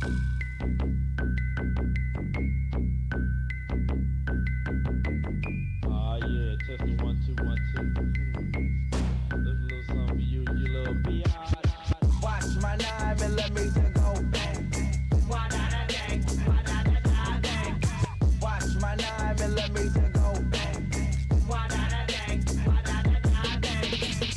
Oh yeah, testing 1 2 1 2. There's a little something for you, you little biatch. Watch my 9mm go bang. Watch my 9mm go bang.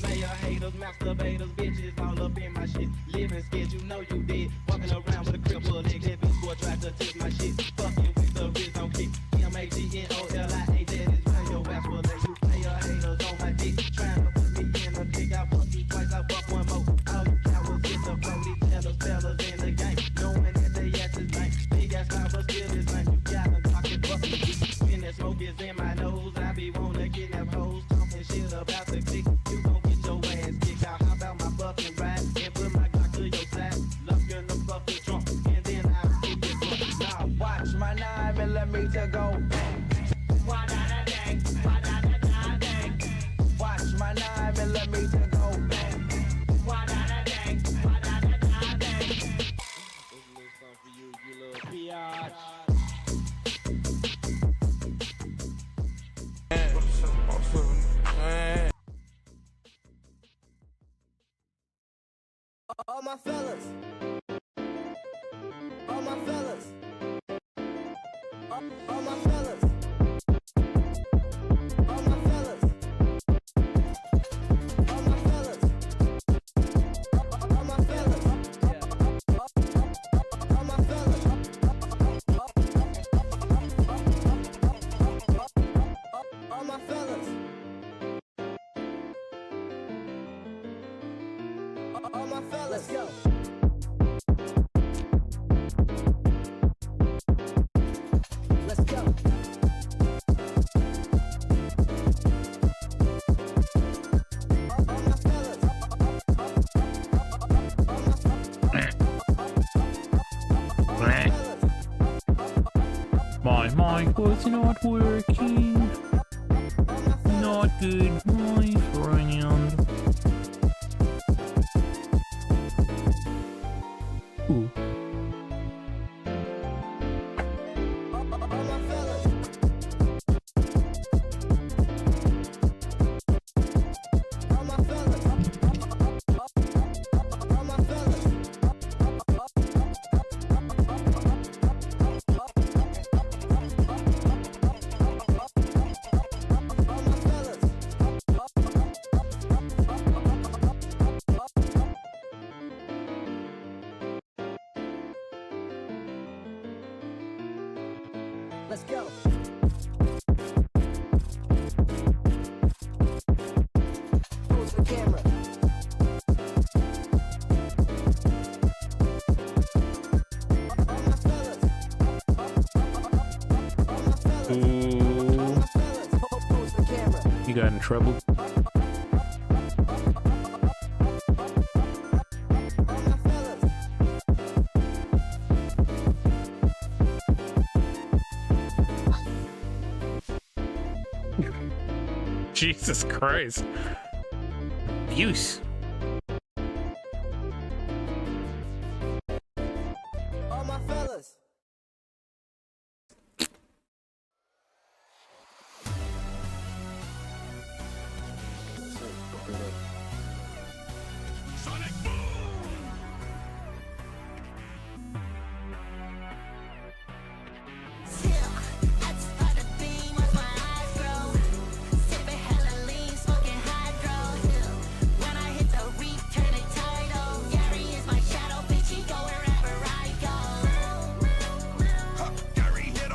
Player haters, masturbators, bitches all up in my shit. Living scared, you know you did. Walking around with a crib full of exhibits, boy tried to tip my shit. Fucking with the wrist on kick. MAGNOLIA, that is where your ass will let you player haters on my dick. Trying to put me in a dick. I fuck you twice, I fuck one more. All you cowards get the flow. These fellas in the game. Knowing that they ass is lame. Big ass mouth, but still is lame. You gotta talk it fucking dick. When that smoke is in my nose, I be wanna get that hoes. Talking shit about the click. You gon' get your ass kicked out. How about my fucking ride? And put my Glock to your side. Lock you in the fucking trunk. And then I'll keep it drunk. Now watch my 9mm go bang. Watch my 9mm go bang. There's a little something for you, you little biatch. All my fellas. All my fellas. All my fellas. All my fellas. All my fellas. All my fellas. All my fellas. All my fellas. All my fellas. Let's go. Let's go. All my fellas. My mic was not working. Not good, my friend. Ooh. Let's go. Pose the camera. All my fellas. All my fellas. Pose the camera. You got in trouble? All my fellas. Jesus Christ. Abuse. All my fellas.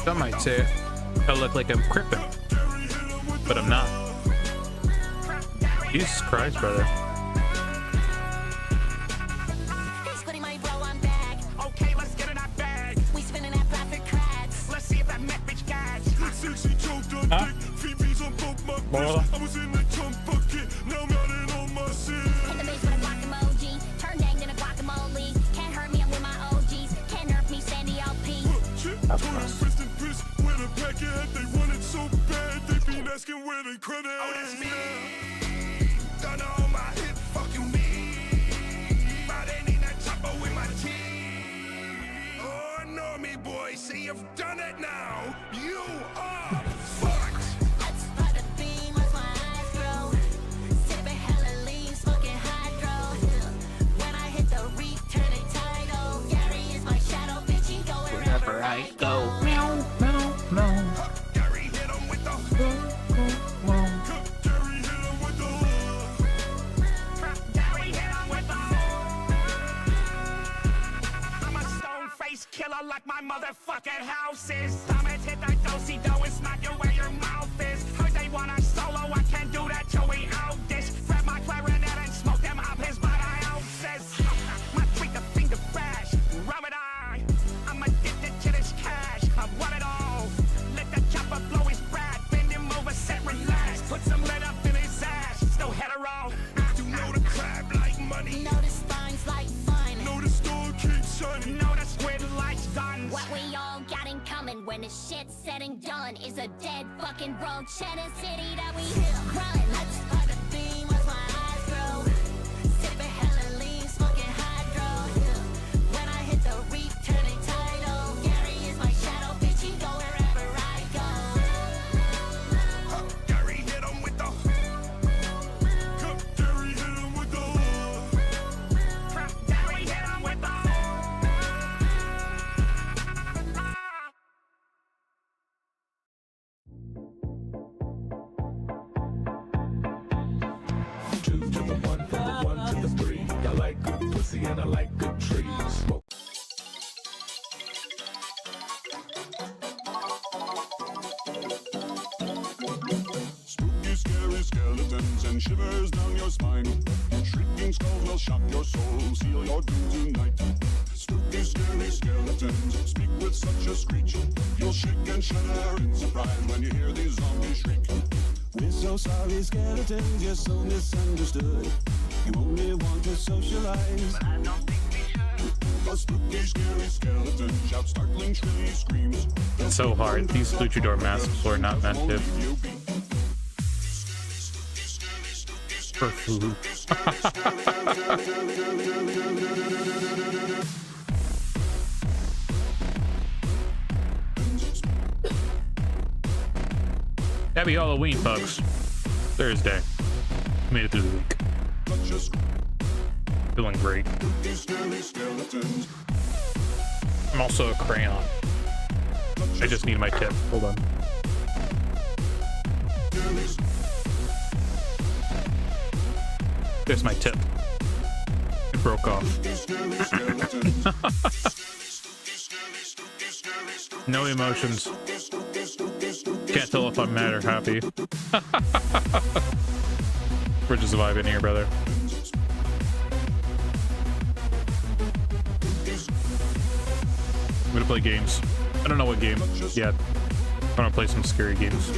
Some might say I look like I'm crippin', but I'm not. Jesus Christ, brother. Okay, let's get in that bag. We spinning that profit cracks. Let's see if that met bitch catch. Huh? Well, I was in the trunk bucket. Now I'm out in on my shit. Hit the base with a guac emoji. Turn danged in a guacamole. Can't hurt me, I'm with my OGs. Can't nerf me, Sandy LP. of course. Rest in peace with a packet. They want it so bad. They been asking where they credit. Oh, that's me. Done all my hit. Fuck you, me. But they need that chopper with my team. Oh, know me, boy. See, you've done it now. You are fucked. That's part of the beam, watch my eyes grow. Sipping hella lean, smoking hydro. When I hit the reef, turning tidal. Gary is my shadow, bitch, he go wherever I go. Meow, meow, meow. Gary hit him with the Gary hit him with the Gary hit him with the I'm a stone-faced killer like my motherfucking house is. Time to hit that do-si-do and smack you where your mouth is. Heard they want a solo, I can't do that till we out this. Grab my clarinet and smoke them up his by the ounces. My tweak the finger flash, rub it on. I'm addicted to this cash, I want it all. Let the chopper blow his brad, bend him over, set relax. Put some lead up in his ass, still hetero. You know the crab like money. Know the spine's like fun. Know the store keeps shining. Know the squid likes guns. What we all got in common when the shit's said and done is a dead fucking road cheddar city that we run. That's part of the beam, watch my eyes grow. Sipping hella lean, smoking hydro. When I hit the reef, turning tidal. Gary is my shadow, bitch, he go wherever I go. Gary hit him with the Gary hit him with the Gary hit him with the two to the one, from the one to the three. I like good pussy and I like good trees. Smoke. Spooky, scary skeletons and shivers down your spine. Shrieking skulls will shock your soul, seal your doom tonight. Spooky, scary skeletons speak with such a screech. You'll shake and shudder in surprise when you hear these zombies shriek. We're so sorry, skeletons, you're so misunderstood. You only want to socialize, but I don't think we should. A spooky, scary skeleton shouts startling, shrilly screams. It's so hard. These luchador masks are not meant to. For food. Happy Halloween, folks. Thursday. Made it through the week. Feeling great. I'm also a crayon. I just need my tip. Hold on. There's my tip. It broke off. No emotions. Can't tell if I'm mad or happy. We're just vibing here, brother. I'm gonna play games. I don't know what game yet. I'm gonna play some scary games.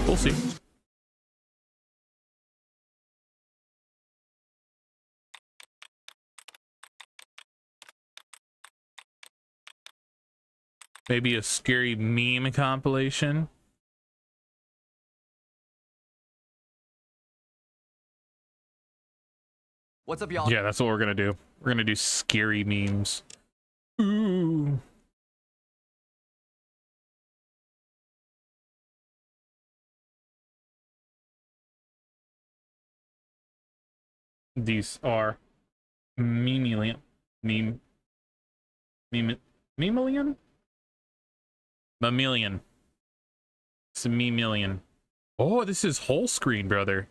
We'll see. Maybe a scary meme compilation. What's up, y'all? Yeah, that's what we're gonna do. We're gonna do scary memes. Ooh. These are memelian. Memelian? Mammalian. It's a memelian. Oh, this is whole screen, brother.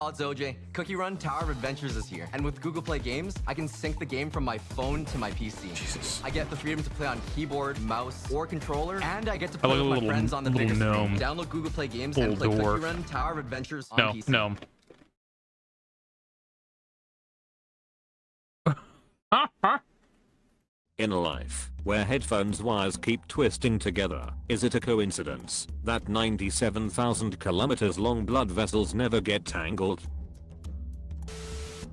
It's OJ. Cookie Run Tower of Adventures is here. And with Google Play Games, I can sync the game from my phone to my PC. Jesus. I get the freedom to play on keyboard, mouse, or controller, and I get to play like with a my little- friends on the little biggest gnome. screen. Download Google Play Games Little and play dwarf. Cookie Run Tower of Adventures on No, PC. no. In a life where headphones wires keep twisting together, is it a coincidence that 97,000 kilometers long blood vessels never get tangled?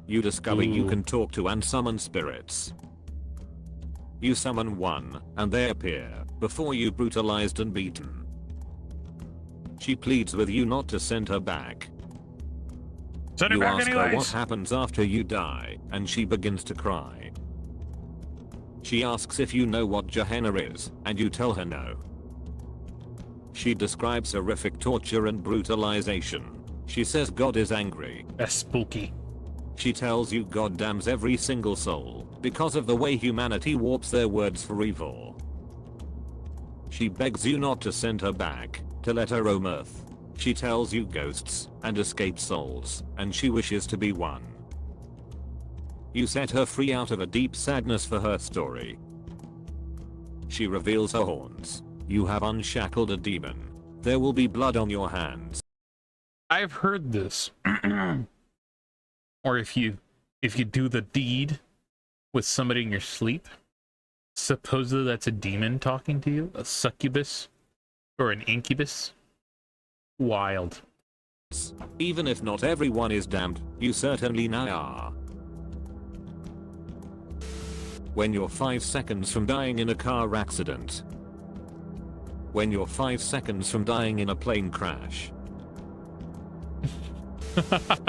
You discover you Ooh. can talk to and summon spirits. You summon one, and they appear, before you brutalized and beaten. She pleads with you not to send her back. Send her You back ask her what anyways. happens after you die, and she begins to cry. She asks if you know what Gehenna is, and you tell her no. She describes horrific torture and brutalization. She says God is angry. That's spooky. She tells you God damns every single soul because of the way humanity warps their words for evil. She begs you not to send her back, to let her roam Earth. She tells you ghosts and escaped souls, and she wishes to be one. You set her free out of a deep sadness for her story. She reveals her horns. You have unshackled a demon. There will be blood on your hands. I've heard this. Or if you do the deed with somebody in your sleep, supposedly that's a demon talking to you, a succubus or an incubus. Wild. Even if not everyone is damned, you certainly now are. When you're 5 seconds from dying in a car accident. When you're 5 seconds from dying in a plane crash.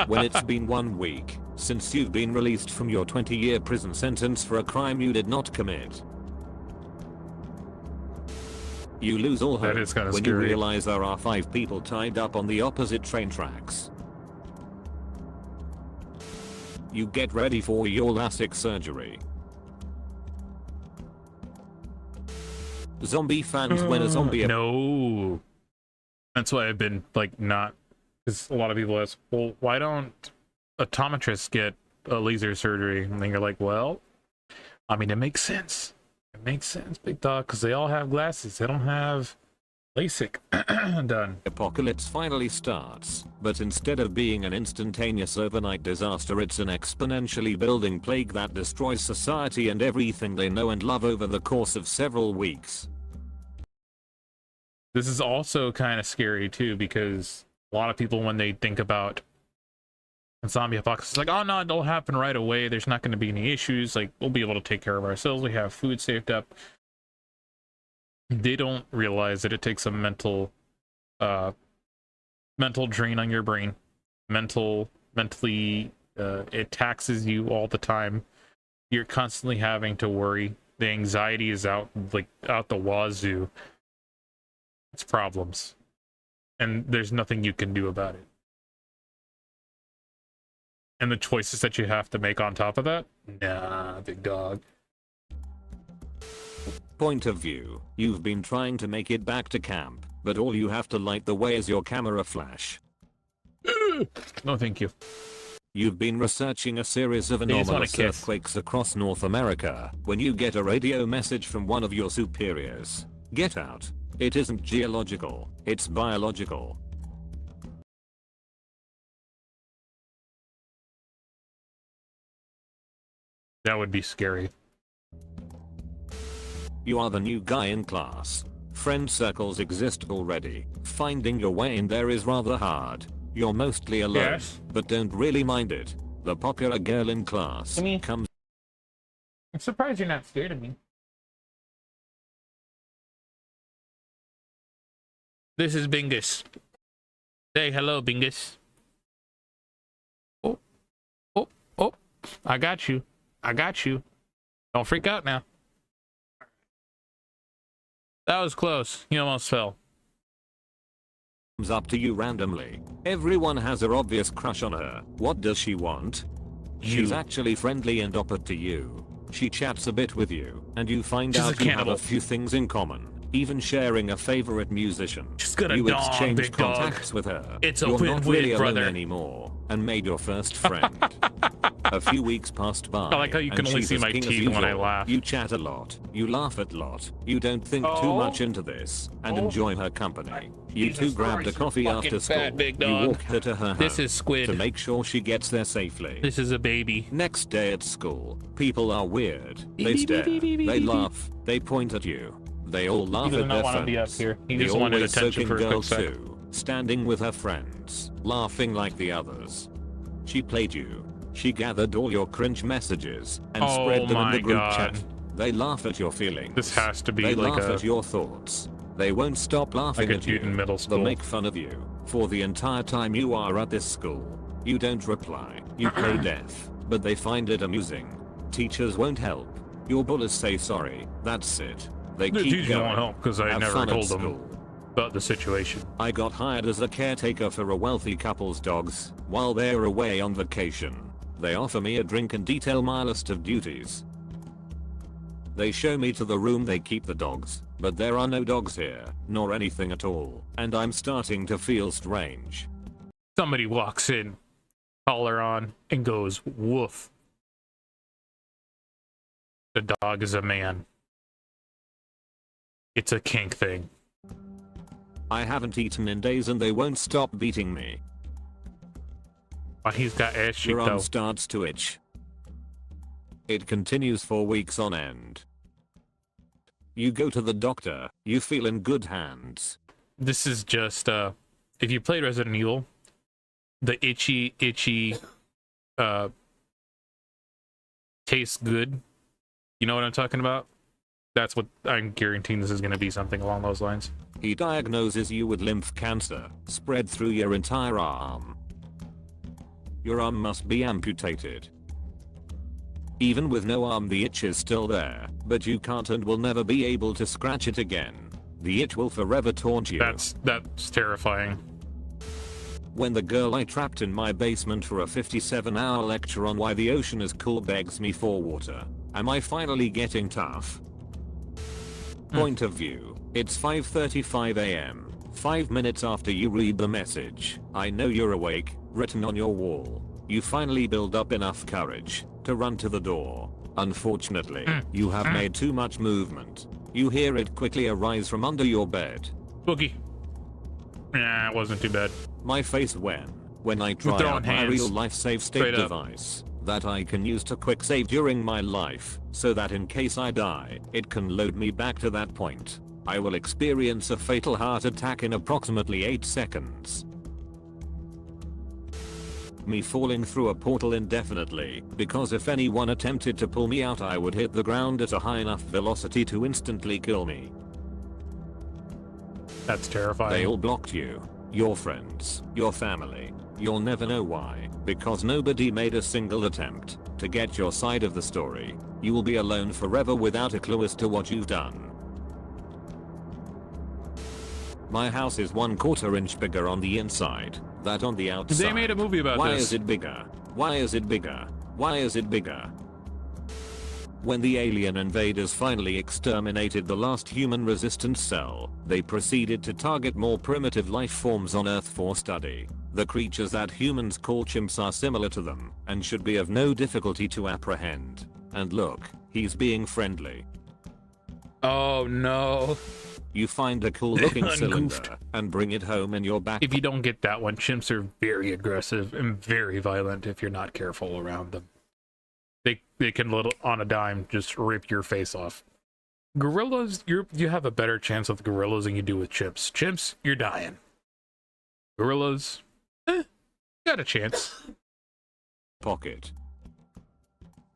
When it's been 1 week since you've been released from your 20-year prison sentence for a crime you did not commit. You lose all hope when you realize there are 5 people tied up on the opposite train tracks. You get ready for your LASIK surgery. Zombie fans when a zombie... No. That's why I've been, like, not... Because a lot of people ask, well, why don't optometrists get a laser surgery? And then you're like, well, I mean, it makes sense. It makes sense, big dog, because they all have glasses. They don't have LASIK done. Apocalypse finally starts, but instead of being an instantaneous overnight disaster, it's an exponentially building plague that destroys society and everything they know and love over the course of several weeks. This is also kind of scary, too, because a lot of people, when they think about zombie apocalypse, it's like, oh no, it'll happen right away. There's not going to be any issues. Like, we'll be able to take care of ourselves. We have food saved up. They don't realize that it takes a mental drain on your brain. Mentally, it taxes you all the time. You're constantly having to worry. The anxiety is out the wazoo. It's problems. And there's nothing you can do about it. And the choices that you have to make on top of that? Nah, big dog. Point of view. You've been trying to make it back to camp, but all you have to light the way is your camera flash. No, thank you. You've been researching a series of anomalous earthquakes across North America when you get a radio message from one of your superiors. Get out. It isn't geological, it's biological. That would be scary. You are the new guy in class. Friend circles exist already. Finding your way in there is rather hard. You're mostly alone, yes, but don't really mind it. The popular girl in class comes. I'm surprised you're not scared of me. This is Bingus. Say hello, Bingus. Oh. I got you. Don't freak out now. That was close. You almost fell. Comes up to you randomly. Everyone has her obvious crush on her. What does she want? She's actually friendly and open to you. She chats a bit with you, and you find out you have a few things in common. Even sharing a favorite musician. You exchange contacts with her. You're not really alone anymore, and made your first friend. A few weeks passed by. I like how you can only see my teeth when I laugh. You chat a lot. You laugh a lot. You don't think too much into this, and enjoy her company. You two grabbed a coffee after school. You walked her to her home. This is Squid. To make sure she gets there safely. This is a baby. Next day at school, people are weird. They stare. They laugh. They point at you. They all laugh at their friends. He just wanted attention for a quick sec. Too, standing with her friends, laughing like the others. She played you. She gathered all your cringe messages and spread them in the group chat. They laugh at your feelings. This has to be they like laugh at your thoughts. They won't stop laughing at you. In middle school. They'll make fun of you for the entire time you are at this school. You don't reply. You play deaf, but they find it amusing. Teachers won't help. Your bullies say sorry. That's it. They The keep teaching going. won't help because I Have never fun at told them school. about the situation. I got hired as a caretaker for a wealthy couple's dogs while they're away on vacation. They offer me a drink and detail my list of duties. They show me to the room they keep the dogs, but there are no dogs here, nor anything at all, and I'm starting to feel strange. Somebody walks in, collar on, and goes, woof. The dog is a man. It's a kink thing. I haven't eaten in days and they won't stop beating me. But he's got ass cheek Your arm though. starts to itch. It continues for weeks on end. You go to the doctor, you feel in good hands. This is just, if you played Resident Evil, the itchy, tastes good. You know what I'm talking about? That's what I'm guaranteeing this is going to be, something along those lines. He diagnoses you with lymph cancer, spread through your entire arm. Your arm must be amputated. Even with no arm, the itch is still there, but you can't and will never be able to scratch it again. The itch will forever taunt you. That's terrifying. When the girl I trapped in my basement for a 57-hour lecture on why the ocean is cool begs me for water, am I finally getting tough? Point of view. It's 5:35 AM, 5 minutes after you read the message. I know you're awake, written on your wall. You finally build up enough courage to run to the door. Unfortunately, you have made too much movement. You hear it quickly arise from under your bed. Boogie. Nah, it wasn't too bad. My face when I try throwing out my hands. real life save state Straight up. device that I can use to quick save during my life, so that in case I die, it can load me back to that point. I will experience a fatal heart attack in approximately 8 seconds. Me falling through a portal indefinitely, because if anyone attempted to pull me out I would hit the ground at a high enough velocity to instantly kill me. That's terrifying. They all blocked you, your friends, your family. You'll never know why, because nobody made a single attempt to get your side of the story. You will be alone forever without a clue as to what you've done. My house is 1/4 inch bigger on the inside than on the outside. They made a movie about Why this. is it bigger? Why is it bigger? Why is it bigger? When the alien invaders finally exterminated the last human resistance cell, they proceeded to target more primitive life forms on Earth for study. The creatures that humans call chimps are similar to them, and should be of no difficulty to apprehend. And look, he's being friendly. Oh no. You find a cool looking Ungoofed. cylinder, and bring it home in your back. If you don't get that one, chimps are very aggressive and very violent if you're not careful around them. They can little on a dime just rip your face off. Gorillas, you have a better chance with gorillas than you do with chimps. Chimps, you're dying. Gorillas, got a chance. Pocket.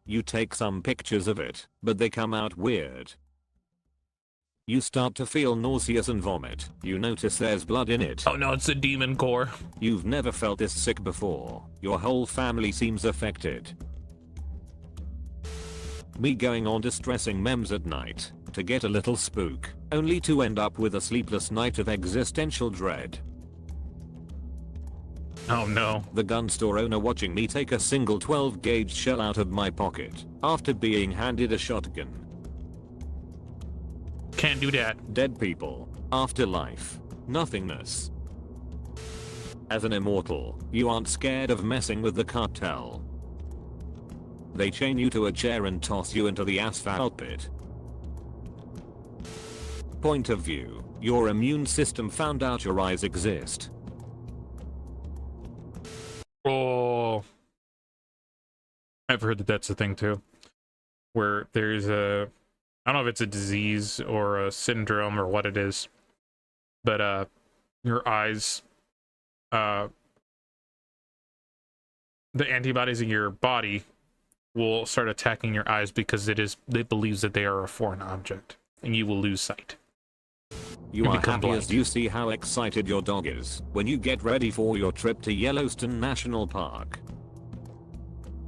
You take some pictures of it, but they come out weird. You start to feel nauseous and vomit. You notice there's blood in it. Oh no, it's a demon core. You've never felt this sick before. Your whole family seems affected. Me going on distressing memes at night to get a little spook, only to end up with a sleepless night of existential dread. Oh no. The gun store owner watching me take a single 12-gauge shell out of my pocket after being handed a shotgun. Can't do that. Dead people, afterlife, nothingness. As an immortal, you aren't scared of messing with the cartel. They chain you to a chair and toss you into the asphalt pit. Point of view, your immune system found out your eyes exist. Oh. I've heard that that's a thing too. Where there's a, I don't know if it's a disease or a syndrome or what it is, but your eyes, the antibodies in your body will start attacking your eyes because it believes that they are a foreign object, and you will lose sight. You You are become happy blind. as you see how excited your dog is when you get ready for your trip to Yellowstone National Park.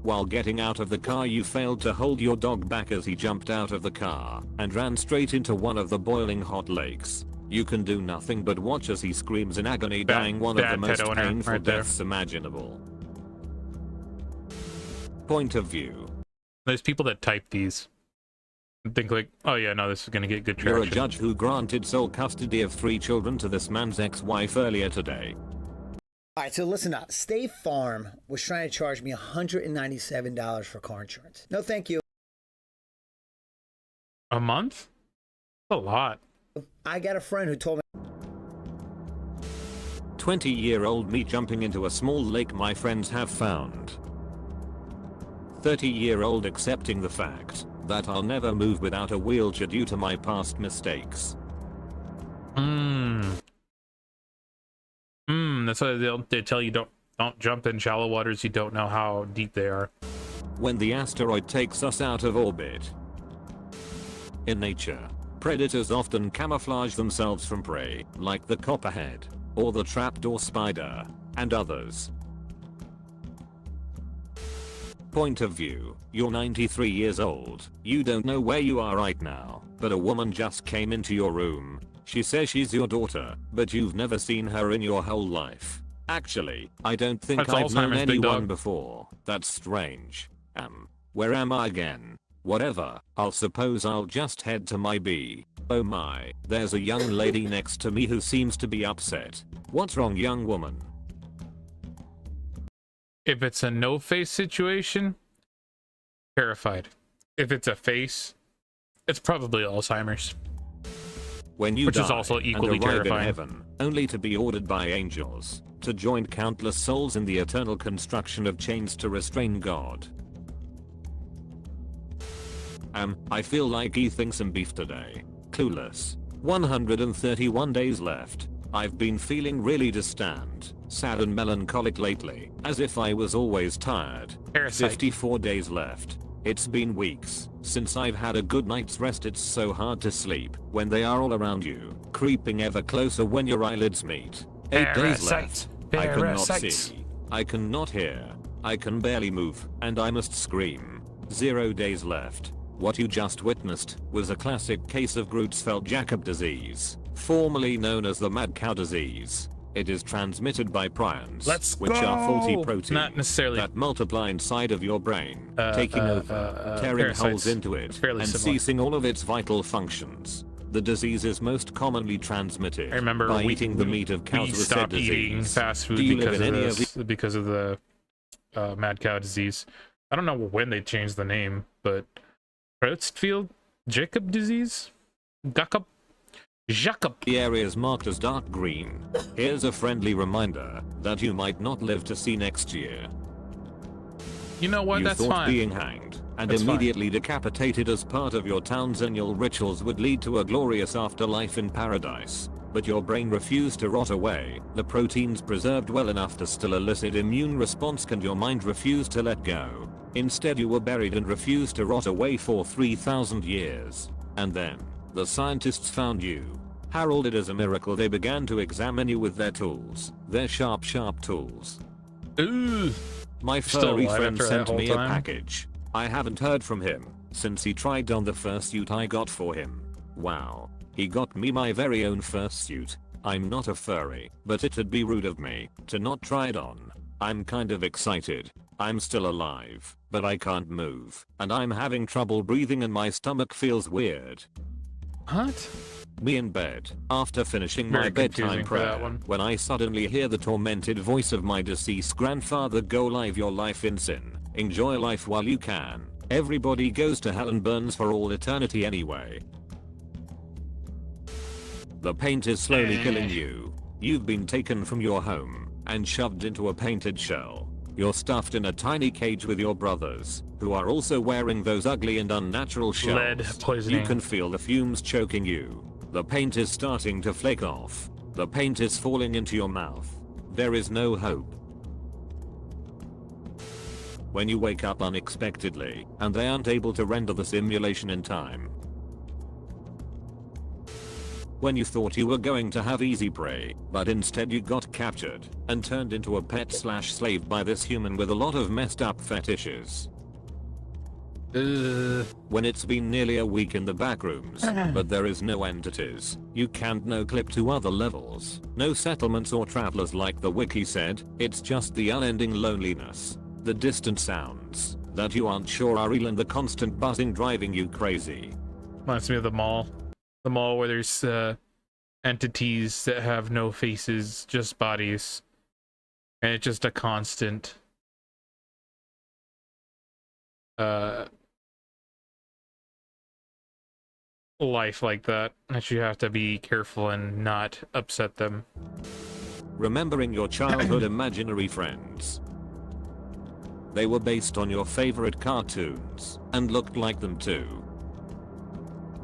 While getting out of the car you failed to hold your dog back as he jumped out of the car and ran straight into one of the boiling hot lakes. You can do nothing but watch as he screams in agony, dying one of the most painful deaths imaginable. Point of view. There's people that type these and think like, oh yeah, no, this is gonna get good traction. You're a judge who granted sole custody of 3 children to this man's ex-wife earlier today. Alright, so listen up. State Farm was trying to charge me $197 for car insurance. No thank you. A month? A lot. I got a friend who told me 20-year-old me jumping into a small lake my friends have found. 30-year-old accepting the fact that I'll never move without a wheelchair due to my past mistakes. That's why they tell you don't jump in shallow waters. You don't know how deep they are. When the asteroid takes us out of orbit. In nature, predators often camouflage themselves from prey, like the copperhead, or the trapdoor spider, and others. Point of view, you're 93 years old, you don't know where you are right now, but a woman just came into your room. She says she's your daughter, but you've never seen her in your whole life. Actually, I don't think I've known anyone before. That's strange. Where am I again? Whatever, I'll suppose I'll just head to my B. Oh my, there's a young lady next to me who seems to be upset. What's wrong, young woman? If it's a no-face situation, terrified. If it's a face, it's probably Alzheimer's. When you which die is also equally and arrive terrifying. in heaven, only to be ordered by angels to join countless souls in the eternal construction of chains to restrain God. I feel like eating some beef today. Clueless. 131 days left. I've been feeling really distant, sad and melancholic lately, as if I was always tired. Parasite. 54 days left. It's been weeks since I've had a good night's rest. It's so hard to sleep when they are all around you, creeping ever closer when your eyelids meet. 8 days left. I cannot see. I cannot hear. I can barely move, and I must scream. 0 days left. What you just witnessed was a classic case of Creutzfeldt-Jakob disease, formerly known as the mad cow disease. It is transmitted by prions, which are faulty proteins Not necessarily. that multiply inside of your brain, taking over, tearing parasites. holes into it, Fairly and similar. ceasing all of its vital functions. The disease is most commonly transmitted I remember by eating the meat of cows we with said stopped eating disease. fast food Do you live because in of any of this, because of the mad cow disease. I don't know when they changed the name, but Creutzfeldt-Jakob disease? Jakob. The areas marked as dark green. Here's a friendly reminder that you might not live to see next year. You know what? You That's thought fine. being hanged and That's immediately decapitated as part of your town's annual rituals would lead to a glorious afterlife in paradise. But your brain refused to rot away, the proteins preserved well enough to still elicit immune response, and your mind refused to let go. Instead you were buried and refused to rot away for 3,000 years. And then, the scientists found you. Heralded as a miracle, they began to examine you with their tools. Their sharp tools. Ooh. My Still furry alive friend after that sent whole me a time? package. I haven't heard from him since he tried on the fursuit I got for him. Wow. He got me my very own fursuit. I'm not a furry, but it'd be rude of me to not try it on. I'm kind of excited. I'm still alive, but I can't move, and I'm having trouble breathing and my stomach feels weird. What? Me in bed, after finishing Very my bedtime confusing for that prayer, one. when I suddenly hear the tormented voice of my deceased grandfather go, "Live your life in sin. Enjoy life while you can. Everybody goes to hell and burns for all eternity anyway." The paint is slowly killing you. You've been taken from your home and shoved into a painted shell. You're stuffed in a tiny cage with your brothers, who are also wearing those ugly and unnatural shells. Lead poisoning. You can feel the fumes choking you. The paint is starting to flake off. The paint is falling into your mouth. There is no hope. When you wake up unexpectedly, and they aren't able to render the simulation in time. when you thought you were going to have easy prey, but instead you got captured and turned into a pet/slave by this human with a lot of messed up fetishes. When it's been nearly a week in the back rooms, but there is no entities, you can't no clip to other levels, no settlements or travelers like the wiki said, it's just the unending loneliness, the distant sounds that you aren't sure are real and the constant buzzing driving you crazy. Reminds me of the mall. The mall where there's entities that have no faces, just bodies. And it's just a constant life like that you have to be careful and not upset them. Remembering your childhood imaginary friends. They were based on your favorite cartoons and looked like them too.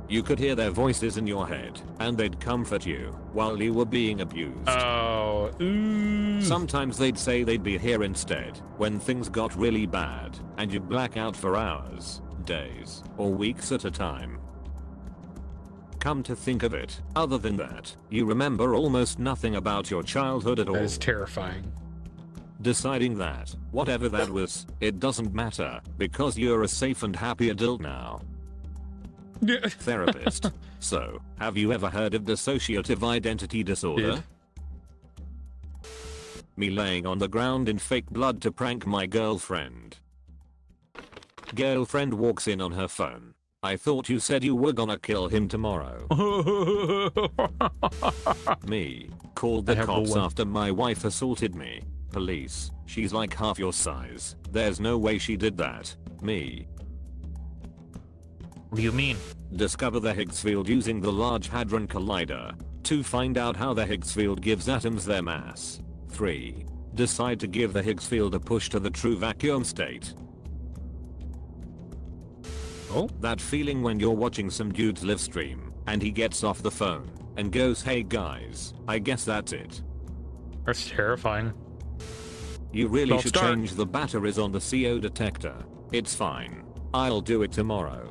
You could hear their voices in your head and they'd comfort you while you were being abused. Oh, ooh. Sometimes they'd say they'd be here instead when things got really bad and you'd black out for hours, days, or weeks at a time. Come to think of it, other than that, you remember almost nothing about your childhood at all. That is terrifying. Deciding that, whatever that was, it doesn't matter, because you're a safe and happy adult now. Therapist. So, have you ever heard of dissociative identity disorder? Me laying on the ground in fake blood to prank my girlfriend. Girlfriend walks in on her phone. I thought you said you were gonna kill him tomorrow. Me. Called the cops after my wife assaulted me. Police. She's like half your size. There's no way she did that. Me. What do you mean? Discover the Higgs field using the Large Hadron Collider. To find out how the Higgs field gives atoms their mass. 3. Decide to give the Higgs field a push to the true vacuum state. Oh? That feeling when you're watching some dude's live stream and he gets off the phone and goes, hey guys, I guess that's it. That's terrifying. You really should change the batteries on the CO detector. It's fine. I'll do it tomorrow.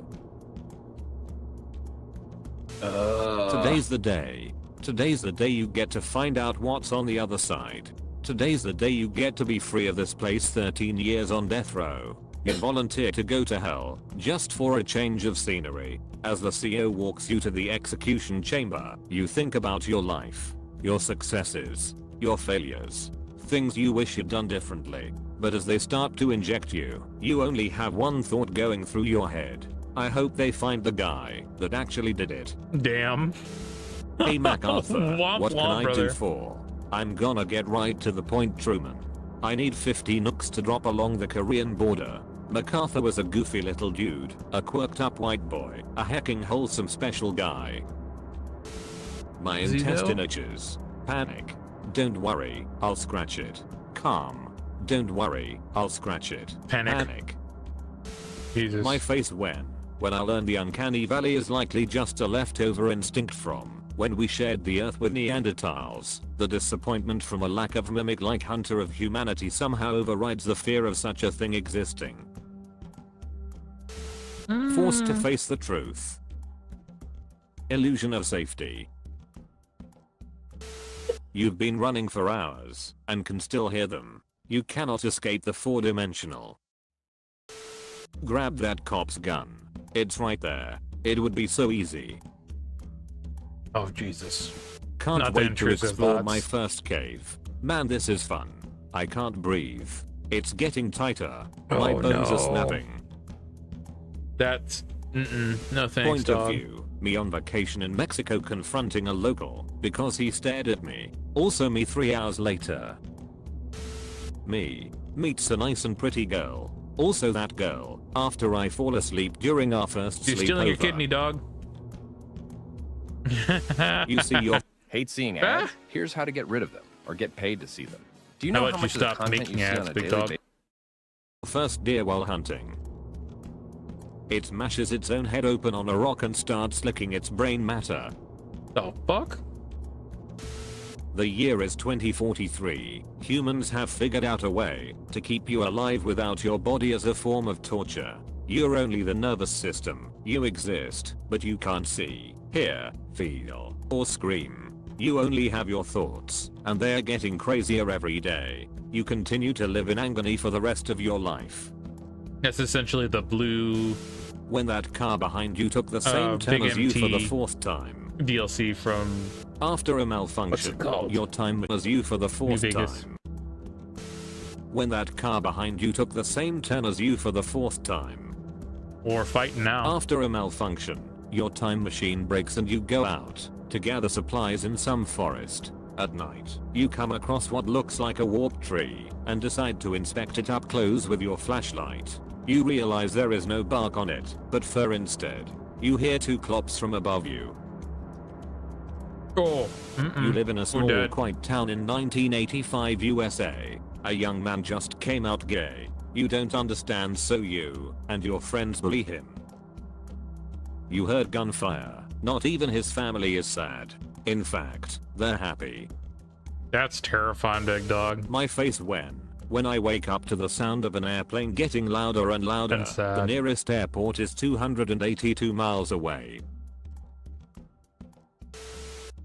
Today's the day. Today's the day you get to find out what's on the other side. Today's the day you get to be free of this place 13 years on death row. You volunteer to go to hell, just for a change of scenery. As the CO walks you to the execution chamber, you think about your life, your successes, your failures, things you wish you'd done differently. But as they start to inject you, you only have one thought going through your head. I hope they find the guy that actually did it. Damn. Hey MacArthur, Womp what can womp, I brother. do for? I'm gonna get right to the point, Truman. I need 50 nooks to drop along the Korean border. MacArthur was a goofy little dude, a quirked up white boy, a hecking wholesome special guy. My Does he intestine know? itches. Panic. Don't worry, I'll scratch it. Calm. Don't worry, I'll scratch it. Panic. Jesus. My face when I learned the uncanny valley is likely just a leftover instinct from when we shared the earth with Neanderthals. The disappointment from a lack of mimic-like hunter of humanity somehow overrides the fear of such a thing existing. Forced to face the truth. Illusion of safety. You've been running for hours and can still hear them. You cannot escape the four-dimensional. Grab that cop's gun. It's right there. It would be so easy. Oh Jesus. Can't Not the wait to intrusive explore thoughts. my first cave. Man, this is fun. I can't breathe. It's getting tighter. My Oh, bones no. are snapping. That's no thanks, Point dog. of view. Me on vacation in Mexico confronting a local because he stared at me. Also me 3 hours later. Me meets a nice and pretty girl. Also that girl after I fall asleep during our first You're sleepover. stealing your kidney, dog. You see your Hate seeing ads? Here's how to get rid of them or get paid to see them. Do you How know about how you much of the stop content making you see ads, on a big daily dog? basis? first deer while hunting. It smashes its own head open on a rock and starts licking its brain matter. The fuck? The year is 2043. Humans have figured out a way to keep you alive without your body as a form of torture. You're only the nervous system. You exist, but you can't see. hear, feel, or scream. You only have your thoughts, and they're getting crazier every day. You continue to live in agony for the rest of your life. That's essentially the blue When that car behind you took the same turn as you for the 4th time. DLC from After a malfunction, your time was you for the 4th time. When that car behind you took the same turn as you for the 4th time. Or Fighting Now. After a malfunction, your time machine breaks and you go out to gather supplies in some forest. At night, you come across what looks like a warped tree and decide to inspect it up close with your flashlight. You realize there is no bark on it, but fur instead. You hear 2 clops from above you. Oh, You live in a small, quiet town in 1985 USA. A young man just came out gay. You don't understand, so you and your friends bully him. You heard gunfire. Not even his family is sad. In fact, they're happy. That's terrifying, big dog. My face when I wake up to the sound of an airplane getting louder and louder. And sad. The nearest airport is 282 miles away.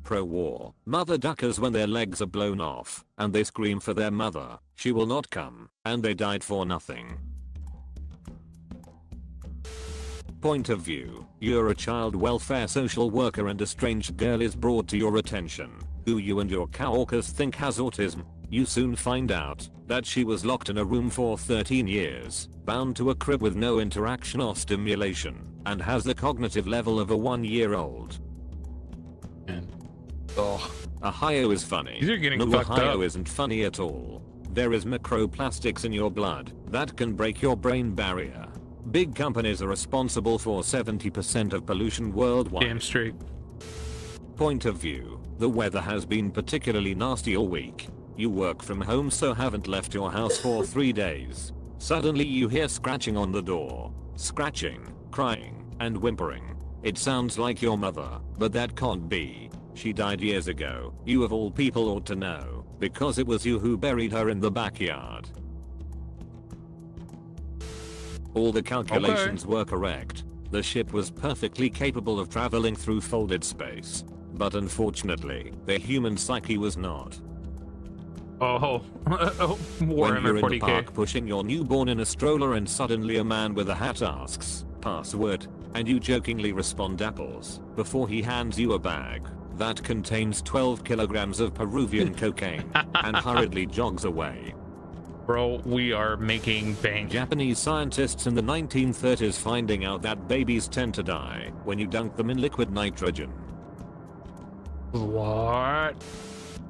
Pro-war. Mother duckers when their legs are blown off, and they scream for their mother. She will not come, and they died for nothing. Point of view. You're a child welfare social worker and a strange girl is brought to your attention, who you and your coworkers think has autism. You soon find out that she was locked in a room for 13 years, bound to a crib with no interaction or stimulation, and has the cognitive level of a 1-year-old. Oh. Ohio is funny. These are getting No, fucked Ohio up. isn't funny at all. There is microplastics in your blood that can break your brain barrier. Big companies are responsible for 70% of pollution worldwide. Damn straight. Point of view. The weather has been particularly nasty all week. You work from home so haven't left your house for 3 days. Suddenly you hear scratching on the door. Scratching, crying, and whimpering. It sounds like your mother, but that can't be. She died years ago. You of all people ought to know, because it was you who buried her in the backyard. All the calculations were correct. The ship was perfectly capable of traveling through folded space. But unfortunately, the human psyche was not. Oh, When you're in the 40K. park pushing your newborn in a stroller and suddenly a man with a hat asks, "Password?" and you jokingly respond apples, before he hands you a bag that contains 12 kilograms of Peruvian cocaine and hurriedly jogs away. Bro, we are making bank. Japanese scientists in the 1930s finding out that babies tend to die when you dunk them in liquid nitrogen. What?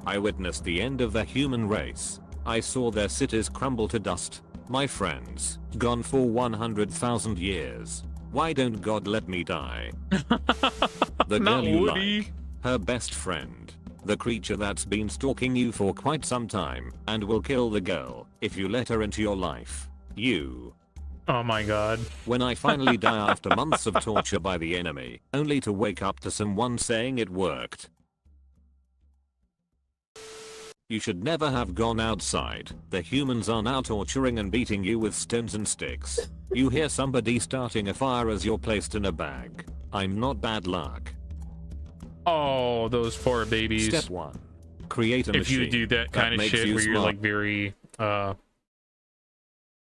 I witnessed the end of the human race. I saw their cities crumble to dust. My friends, gone for 100,000 years. Why don't God let me die? The Not girl you Woody. like. Her best friend. The creature that's been stalking you for quite some time and will kill the girl if you let her into your life. You. Oh my god. When I finally die after months of torture by the enemy, only to wake up to someone saying it worked. You should never have gone outside. The humans are now torturing and beating you with stones and sticks. You hear somebody starting a fire as you're placed in a bag. I'm not bad luck. Oh, those poor babies. Step 1. Create a If machine you do that kind of makes shit you where you're smart. like very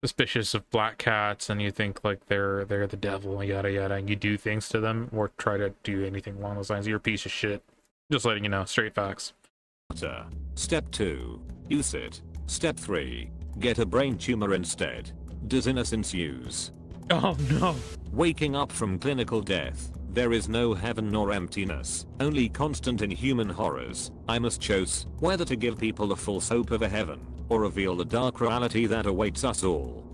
suspicious of black cats and you think like they're the devil, yada yada, and you do things to them or try to do anything along those lines, you're a piece of shit. Just letting you know, straight facts. Step 2. Use it. Step 3. Get a brain tumor instead. Does innocence use? Oh no. Waking up from clinical death. There is no heaven nor emptiness, only constant inhuman horrors. I must choose whether to give people a false hope of a heaven, or reveal the dark reality that awaits us all.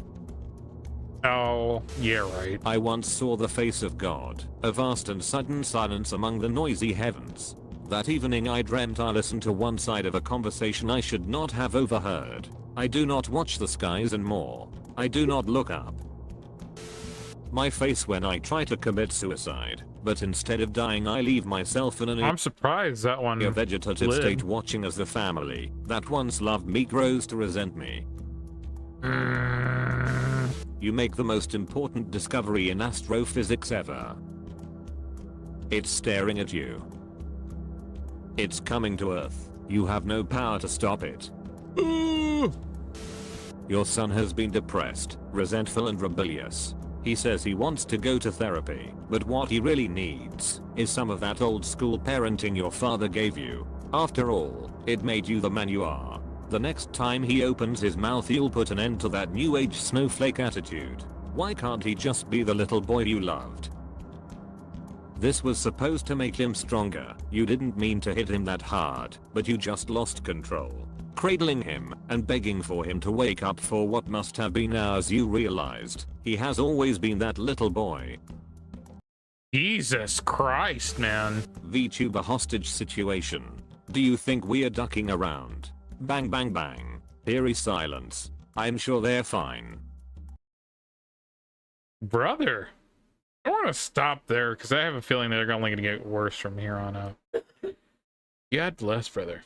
Oh, yeah, right. I once saw the face of God, a vast and sudden silence among the noisy heavens. That evening I dreamt I listened to one side of a conversation I should not have overheard. I do not watch the skies and more. I do not look up. My face when I try to commit suicide, but instead of dying I leave myself in an I'm surprised that one a vegetative lived. state watching as the family that once loved me grows to resent me. You make the most important discovery in astrophysics ever. It's staring at you. It's coming to Earth. You have no power to stop it. Your son has been depressed, resentful and rebellious. He says he wants to go to therapy, but what he really needs is some of that old school parenting your father gave you. After all, it made you the man you are. The next time he opens his mouth, you'll put an end to that new age snowflake attitude. Why can't he just be the little boy you loved? This was supposed to make him stronger. You didn't mean to hit him that hard, but you just lost control. Cradling him and begging for him to wake up for what must have been hours, you realized he has always been that little boy. Jesus Christ, man. VTuber hostage situation. Do you think we're ducking around? Bang bang bang. Eerie silence. I'm sure they're fine. Brother. I want to stop there because I have a feeling they're only going to get worse from here on out. God bless, brother.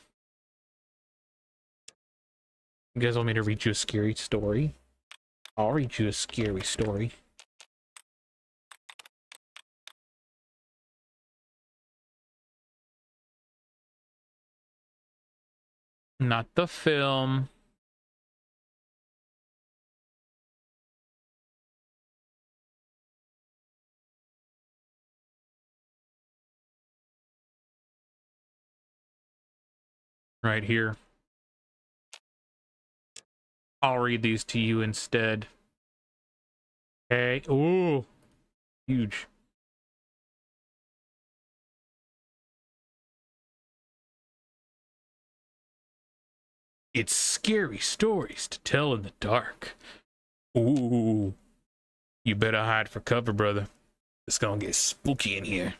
You guys want me to read you a scary story? I'll read you a scary story. Not the film. Right here. I'll read these to you instead. Okay. Ooh. Huge. It's scary stories to tell in the dark. Ooh. You better hide for cover, brother. It's gonna get spooky in here.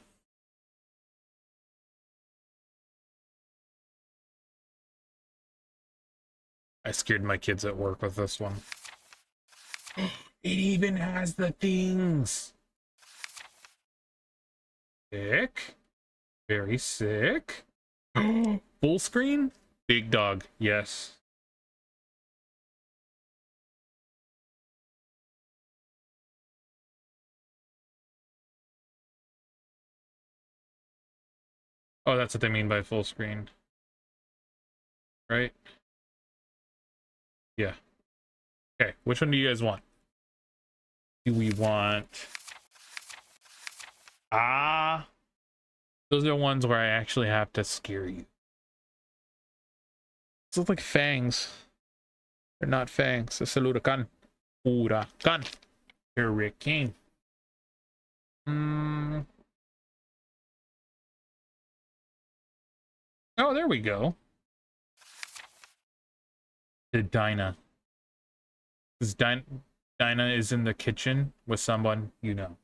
I scared my kids at work with this one. It even has the things. Sick. Very sick. Full screen? Big dog. Yes. Oh, that's what they mean by full screen. Right? Yeah. Okay, which one do you guys want? Do we want... Ah! Those are ones where I actually have to scare you. These look like fangs. They're not fangs. It's a huracan. Huracan. Hurricane. Oh, there we go. The Dinah. This Dinah is in the kitchen with someone you know.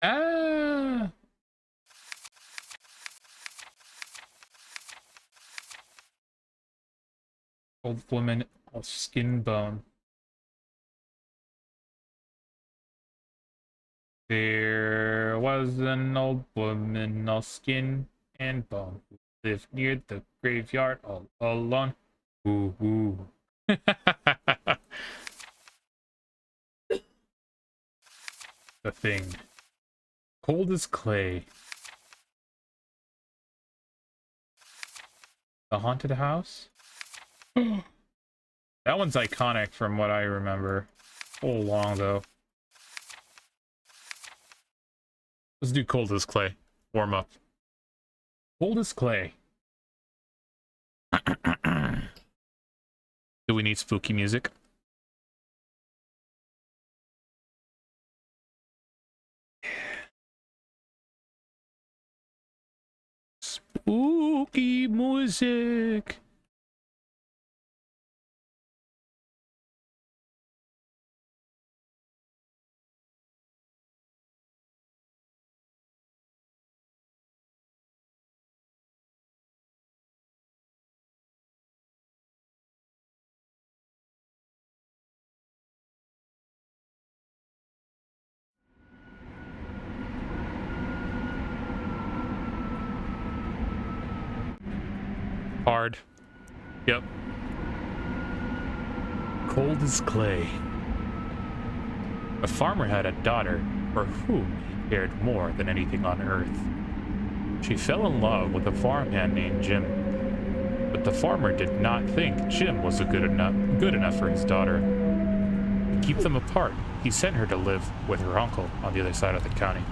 Ah! Old woman of skin bone. There was an old woman of skin and bone who lived near the graveyard all alone. Ooh, ooh. The Thing. Cold as clay. The Haunted House? That one's iconic from what I remember. So long though. Let's do Cold as Clay. Warm up. Cold as Clay. Do we need spooky music? Spooky music. Hard. Yep. Cold as clay. The farmer had a daughter for whom he cared more than anything on earth. She fell in love with a farmhand named Jim, but the farmer did not think Jim was good enough for his daughter. To keep them apart, he sent her to live with her uncle on the other side of the county.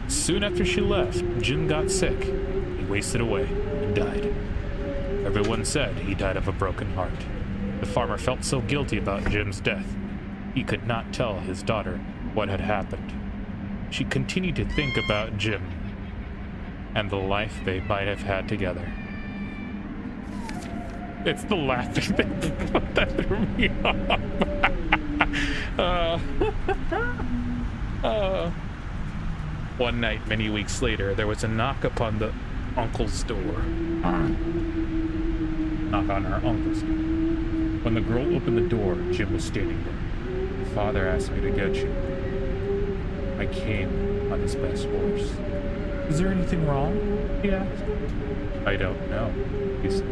Soon after she left, Jim got sick. He wasted away and died. Everyone said he died of a broken heart. The farmer felt so guilty about Jim's death, he could not tell his daughter what had happened. She continued to think about Jim and the life they might have had together. It's the laughing thing that threw me off. One night, many weeks later, there was a knock upon the uncle's door. Knock on her uncle's door. When the girl opened the door, Jim was standing there. Father asked me to get you. I came on his best horse. Is there anything wrong? He asked. I don't know, he said.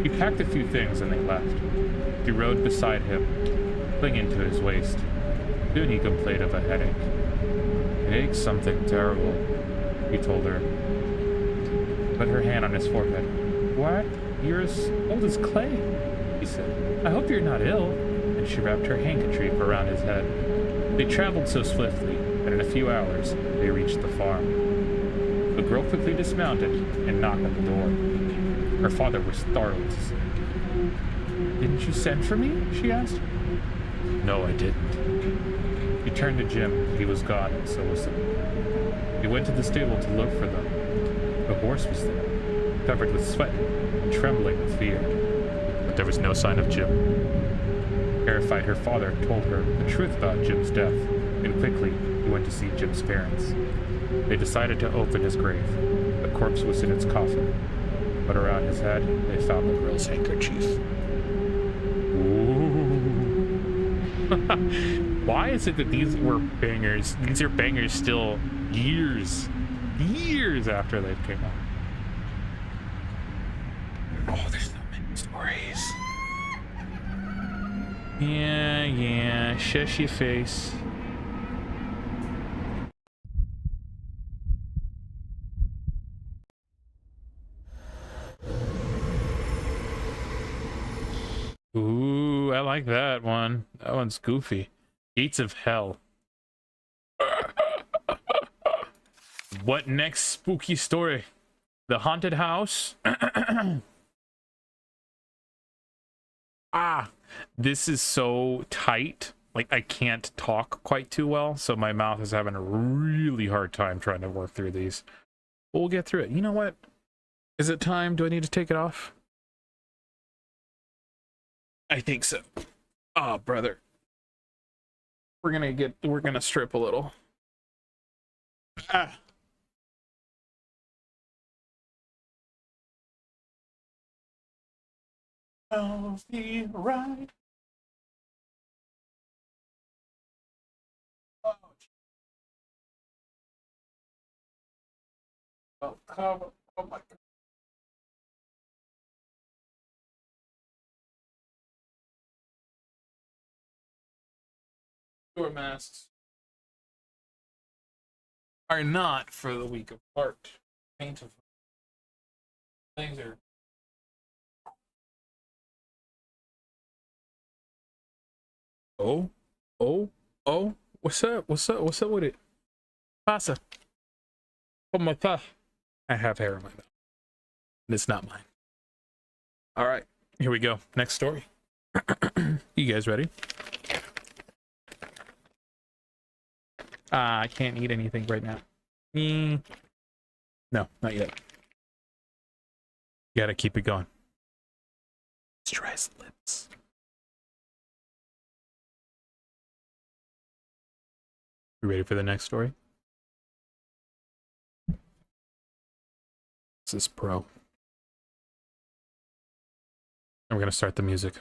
He packed a few things and they left. He rode beside him, clinging to his waist. Soon he complained of a headache. It aches something terrible, he told her. Put her hand on his forehead. What? You're as old as clay, he said. I hope you're not ill. And she wrapped her handkerchief around his head. They traveled so swiftly that in a few hours they reached the farm. The girl quickly dismounted and knocked at the door. Her father was startled. Didn't you send for me? She asked. No, I didn't. He turned to Jim. He was gone, and so was he. He went to the stable to look for them. The horse was there, covered with sweat and trembling with fear. But there was no sign of Jim. Terrified, her father told her the truth about Jim's death, and quickly he went to see Jim's parents. They decided to open his grave. The corpse was in its coffin, but around his head they found the girl's handkerchief. Ooh. Why is it that these were bangers? These are bangers still years after they came out. Oh, there's so many stories. Yeah, shush your face. Ooh, I like that one. That one's goofy. Gates of Hell. What next spooky story? The haunted house? This is so tight. Like, I can't talk quite too well, so my mouth is having a really hard time trying to work through these. But we'll get through it. You know what? Is it time? Do I need to take it off? I think so. Oh, brother. We're gonna strip a little. I'll be right. Oh, cover. Oh my God. Door masks are not for the weak of heart. Paint of things are. Oh, what's up with it? Pasa. Oh my God. I have hair in my mouth. And it's not mine. All right, here we go. Next story. You guys ready? I can't eat anything right now. No, not yet. You gotta keep it going. Let's try his lips. You ready for the next story? This is pro. And we're gonna start the music.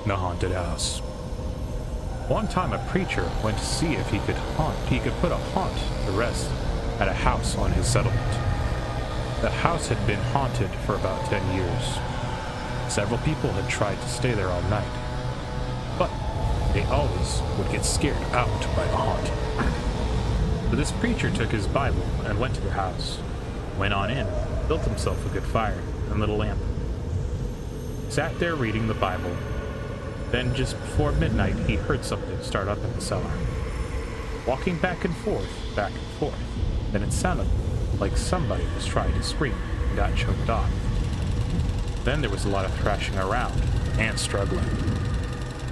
The haunted house. One time a preacher went to see if he could put a haunt to rest at a house on his settlement. The house had been haunted for about 10 years. Several people had tried to stay there all night, but they always would get scared out by the haunt. So this preacher took his Bible and went to the house, went on in, built himself a good fire and lit a lamp. Sat there reading the Bible. Then just before midnight, he heard something start up in the cellar. Walking back and forth. Then it sounded like somebody was trying to scream and got choked off. Then there was a lot of thrashing around and struggling.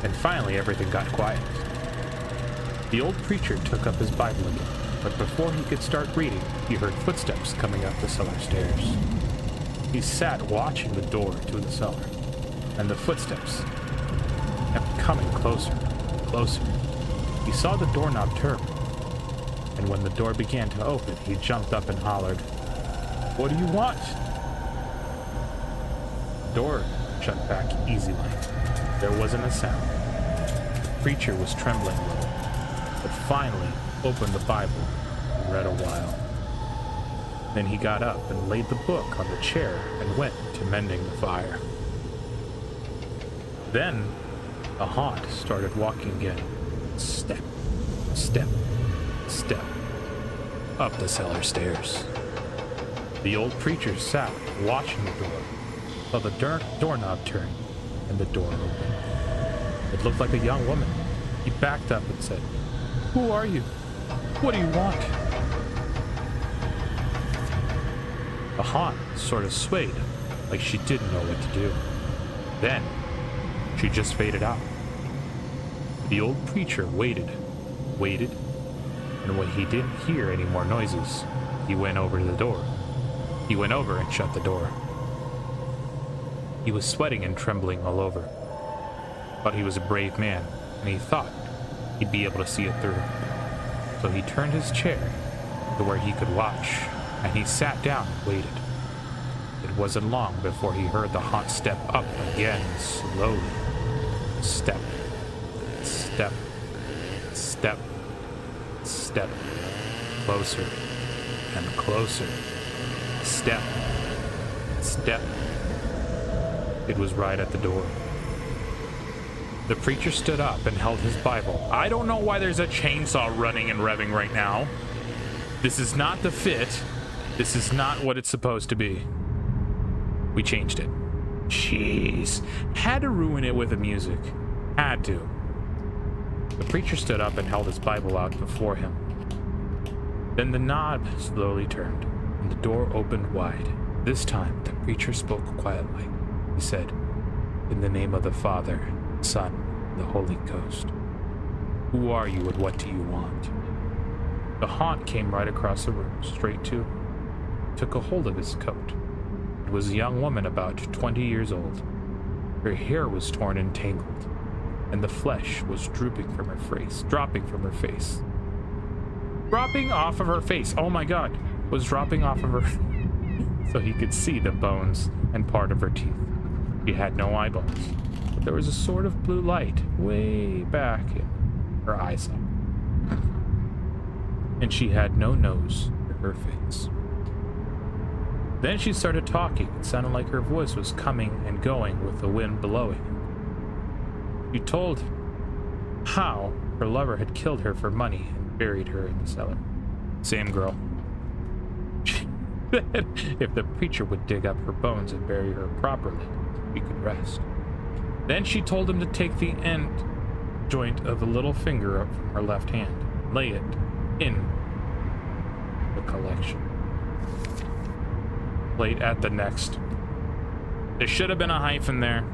And finally everything got quiet. The old preacher took up his Bible again, but before he could start reading, he heard footsteps coming up the cellar stairs. He sat watching the door to the cellar, and the footsteps kept coming closer and closer. He saw the doorknob turn, and when the door began to open, he jumped up and hollered, "What do you want?" The door shut back easily. There wasn't a sound. The preacher was trembling a little, but finally opened the Bible and read a while. Then he got up and laid the book on the chair and went to mending the fire. Then the haunt started walking again. Step, step, step, up the cellar stairs. The old preacher sat watching the door, saw the doorknob turn, and the door opened. It looked like a young woman. He backed up and said, "Who are you? What do you want?" The haunt sort of swayed, like she didn't know what to do. Then she just faded out. The old preacher waited, and when he didn't hear any more noises, he went over to the door. He went over and shut the door. He was sweating and trembling all over, but he was a brave man, and he thought he'd be able to see it through. So he turned his chair to where he could watch, and he sat down and waited. It wasn't long before he heard the haunt step up again, slowly. Step, step, step, step, closer and closer. Step, step. It was right at the door. The preacher stood up and held his Bible. I don't know why there's a chainsaw running and revving right now. This is not the fit. This is not what it's supposed to be. We changed it. Jeez. Had to ruin it with the music. Had to. The preacher stood up and held his Bible out before him. Then the knob slowly turned, and the door opened wide. This time, the preacher spoke quietly. He said, "In the name of the Father, Son, and the Holy Ghost. Who are you and what do you want?" The haunt came right across the room, straight to him. Took a hold of his coat. It was a young woman about 20 years old. Her hair was torn and tangled, and the flesh was dropping off of her face. Oh my God, was dropping off of her so he could see the bones and part of her teeth. She had no eyeballs, but there was a sort of blue light way back in her eye socket. And she had no nose in her face. Then she started talking. It sounded like her voice was coming and going with the wind blowing. She told how her lover had killed her for money and buried her in the cellar. Same girl. She said if the preacher would dig up her bones and bury her properly, he could rest. Then she told him to take the end joint of the little finger up from her left hand, lay it in the collection plate at the next. There should have been a hyphen there.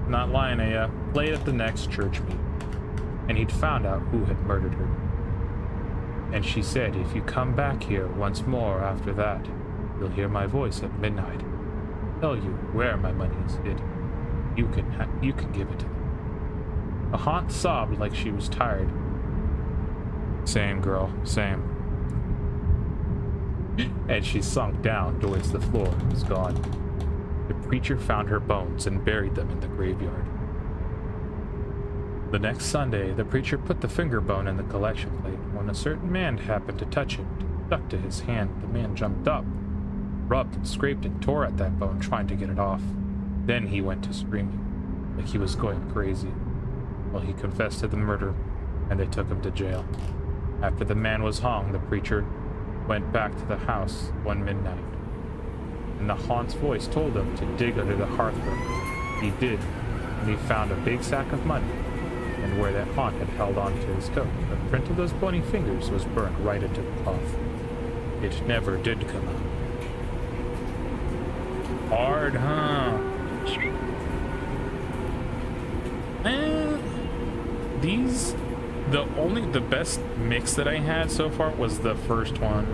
Not lying to ya. Plate at the next church meeting. And he'd found out who had murdered her. And she said, if you come back here once more after that, you'll hear my voice at midnight. Tell you where my money is hid. You can give it to me. The haunt sobbed like she was tired. Same girl, same. And she sunk down towards the floor and was gone. The preacher found her bones and buried them in the graveyard. The next Sunday, the preacher put the finger bone in the collection plate. When a certain man happened to touch it, stuck to his hand, the man jumped up, rubbed and scraped and tore at that bone, trying to get it off. Then he went to screaming, like he was going crazy. Well, he confessed to the murder, and they took him to jail. After the man was hung, the preacher went back to the house one midnight, and the haunt's voice told him to dig under the hearthrug. He did, and he found a big sack of money, and where that haunt had held on to his coat, the print of those bony fingers was burned right into the cloth. It never did come out. Hard, huh? The best mix that I had so far was the first one.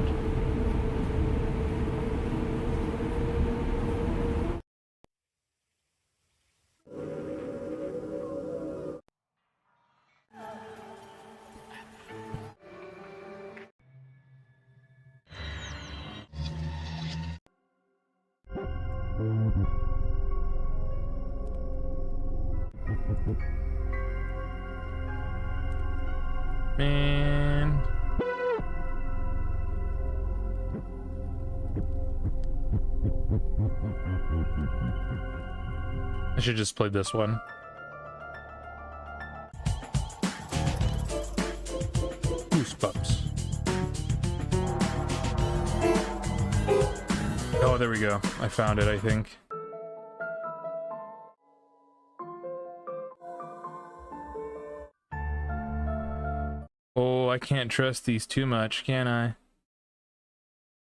Man. I should just play this one. Goosebumps. Oh, there we go. I found it, I think. Oh, I can't trust these too much, can I?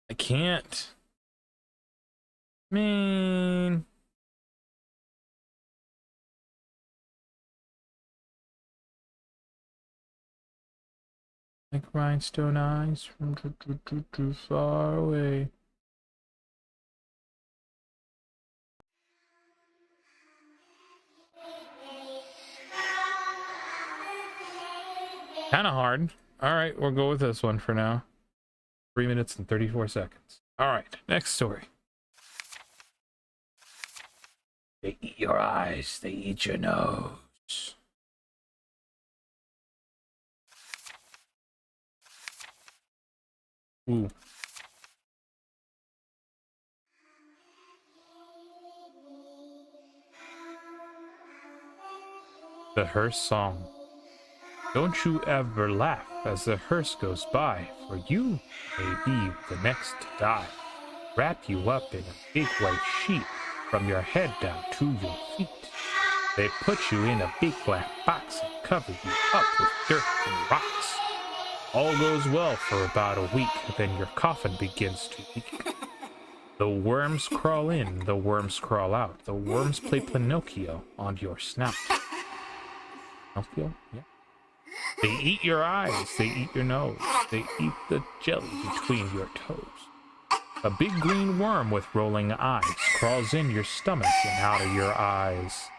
I can't. Man. Like rhinestone eyes from too far away. Kind of hard. All right, we'll go with this one for now. 3 minutes and 34 seconds. All right, next story. They eat your eyes. They eat your nose. Ooh. The hearse song. Don't you ever laugh as the hearse goes by, for you may be the next to die. Wrap you up in a big white sheet from your head down to your feet. They put you in a big black box and cover you up with dirt and rocks. All goes well for about a week, then your coffin begins to leak. The worms crawl in, the worms crawl out. The worms play Pinocchio on your snout. Pinocchio? Yeah. They eat your eyes, they eat your nose, they eat the jelly between your toes. A big green worm with rolling eyes crawls in your stomach and out of your eyes.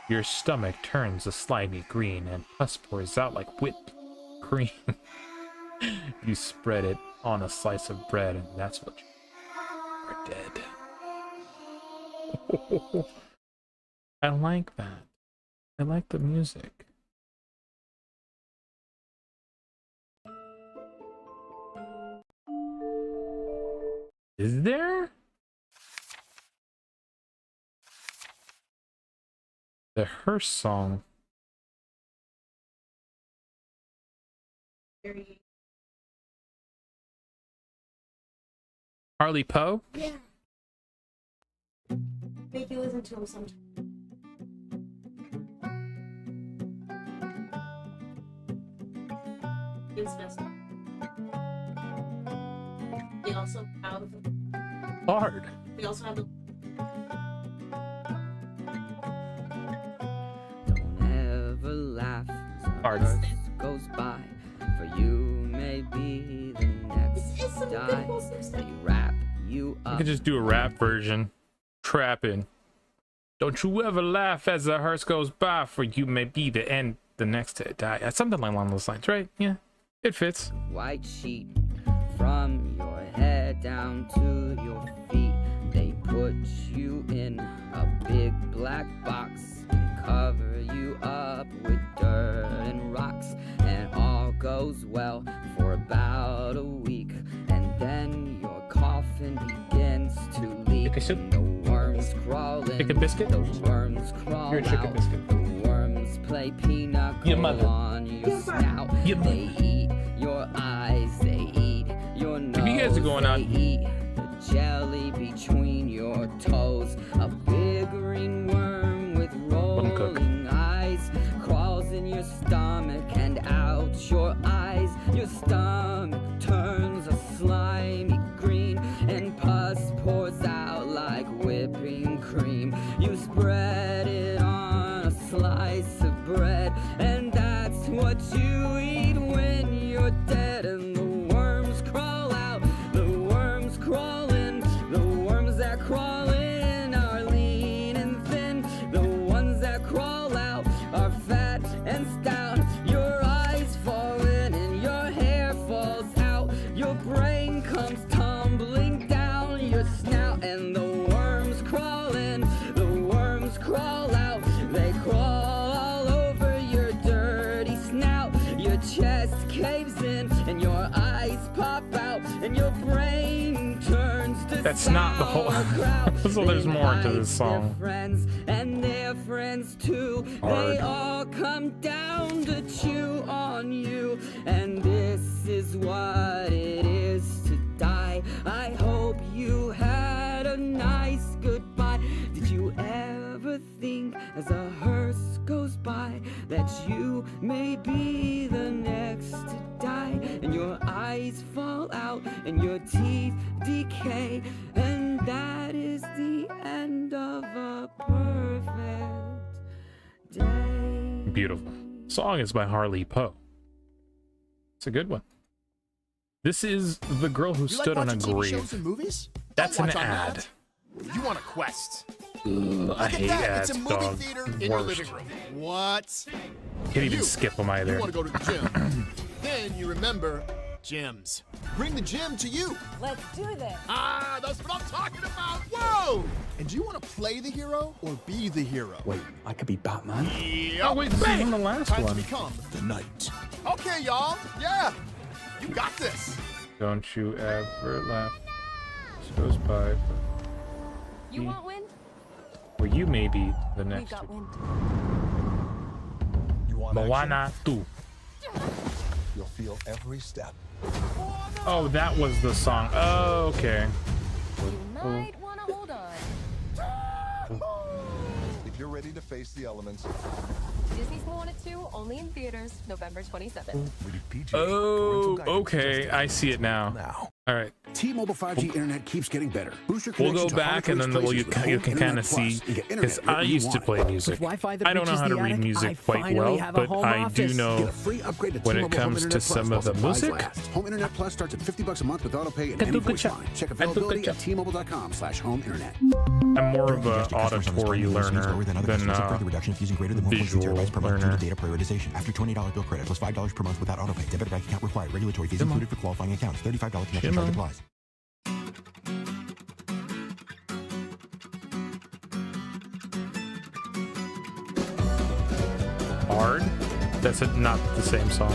Your stomach turns a slimy green and pus pours out like whipped cream. You spread it on a slice of bread and that's what you are dead. I like that. I like the music. Is there? The hearse song. Harley Poe? Yeah. Make you listen to him sometime. It's best. They also have hard. We also have the Don't ever laugh hard. as goes by, for you may be the next to die. They wrap you I up. could just do a rap version. Trapping. Don't you ever laugh as the hearse goes by, for you may be the next to die. Something along those lines, right? Yeah, it fits. White sheet from your head down to your feet. They put you in a big black box and cover you up with dirt and rocks. And all goes well for about a week, and then your coffin begins to leak. And the worms crawl in, Chicken biscuit? The worms crawl You're a chicken out. biscuit. The worms play pinochle Your mother. on your snout. Your mother. They eat your eyes. They eat your nose. If you guys are going they on- eat the jelly between your toes. A big green worm with Let 'em cook. rolling eyes crawls in your stomach and out your eyes. Your stomach turns a slimy green and pus pours out like whipping cream. You spread it on a slice of bread, and that's what you eat when you're dead. And the worms crawl out, the worms crawl in, the worms that crawl in are lean and thin. The ones that crawl out are fat and stout. Your eyes fall in and your hair falls out. Your brain comes tumbling down your snout. And the worms crawl in, the worms crawl out. They crawl all over your dirty snout. Your chest caves in and your eyes pop out. And your brain turns to That's not the whole- sauerkraut. So there's They more to this bite song. Their friends and their friends too. Hard. They all come down to chew on you. And this is what it is to die. I hope you had a nice goodbye. Did you ever think as a hearse goes by that you may be the next to die? And your eyes fall out and your teeth decay, and that is the end of a perfect day. Beautiful. Song is by Harley Poe. It's a good one. This is The Girl Who You Stood like on a watching TV Grave. shows and movies? That's Don't an watch on ad. that. You want a quest? Ugh, I Look at hate that. ads, It's a movie dog. theater in your Worst. living room. What? Can't even You. skip them You either. want to go to the gym. Then you remember gyms. Bring the gym to you. Let's do this. Ah, that's what I'm talking about. Whoa! And do you want to play the hero or be the hero? Wait, I could be Batman? Yep. Oh, wait, this is from the last Time one. to become the knight. Okay, y'all. Yeah. You got this. Don't you ever laugh. This goes by. You want wind? Or you may be the We've next. got wind. You want Moana 2. You'll feel every step. Oh, that was the song. Oh, okay. You might want to hold on. If you're ready to face the elements. Disney's Moana 2, only in theaters, November 27th. Oh, okay. I see it now. All right. T-Mobile 5G internet keeps getting better. Boost your We'll connection go to back and then hard-to-reach you places with can Home kind of Internet see, Plus and get because internet I you used to want. play music. Wi-Fi that I don't know reaches how to the read attic, music I quite finally well, have a but home I do office. know Get a free upgrade to when it T-Mobile Home comes to Internet some Plus of the while supplies music. last. Home Internet Plus starts at $50 a month with autopay and Kaduka any voice cha. line. Check Kaduka availability cha. at T-Mobile.com/home internet. I'm more of a auditory learner than reduction if using greater than 1.2 visual terabytes per month due learner. to data prioritization. After $20 bill credit plus $5 per month without autopay. Debit bank account required. Regulatory fees included for qualifying accounts. $35 connection charge applies. Hard? That's not the same song.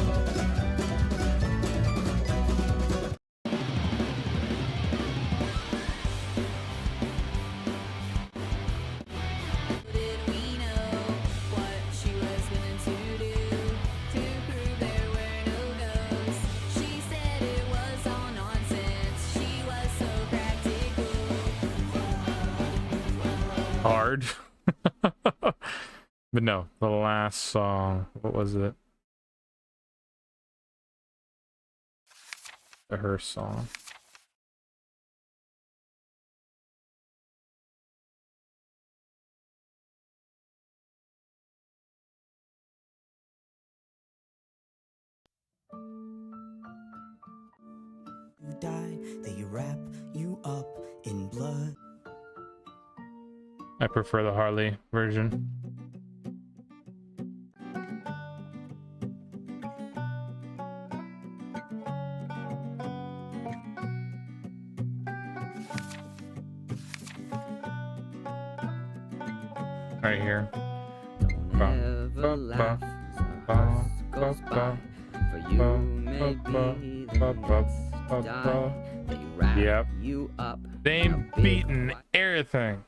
Hard. But no, the last song, what was it? Her song. You die, they wrap you up in blood. I prefer the Harley version. Right here. Never laugh as a hearse goes by, for you may be the next to die. They wrap Yep. you up. Same beat and everything.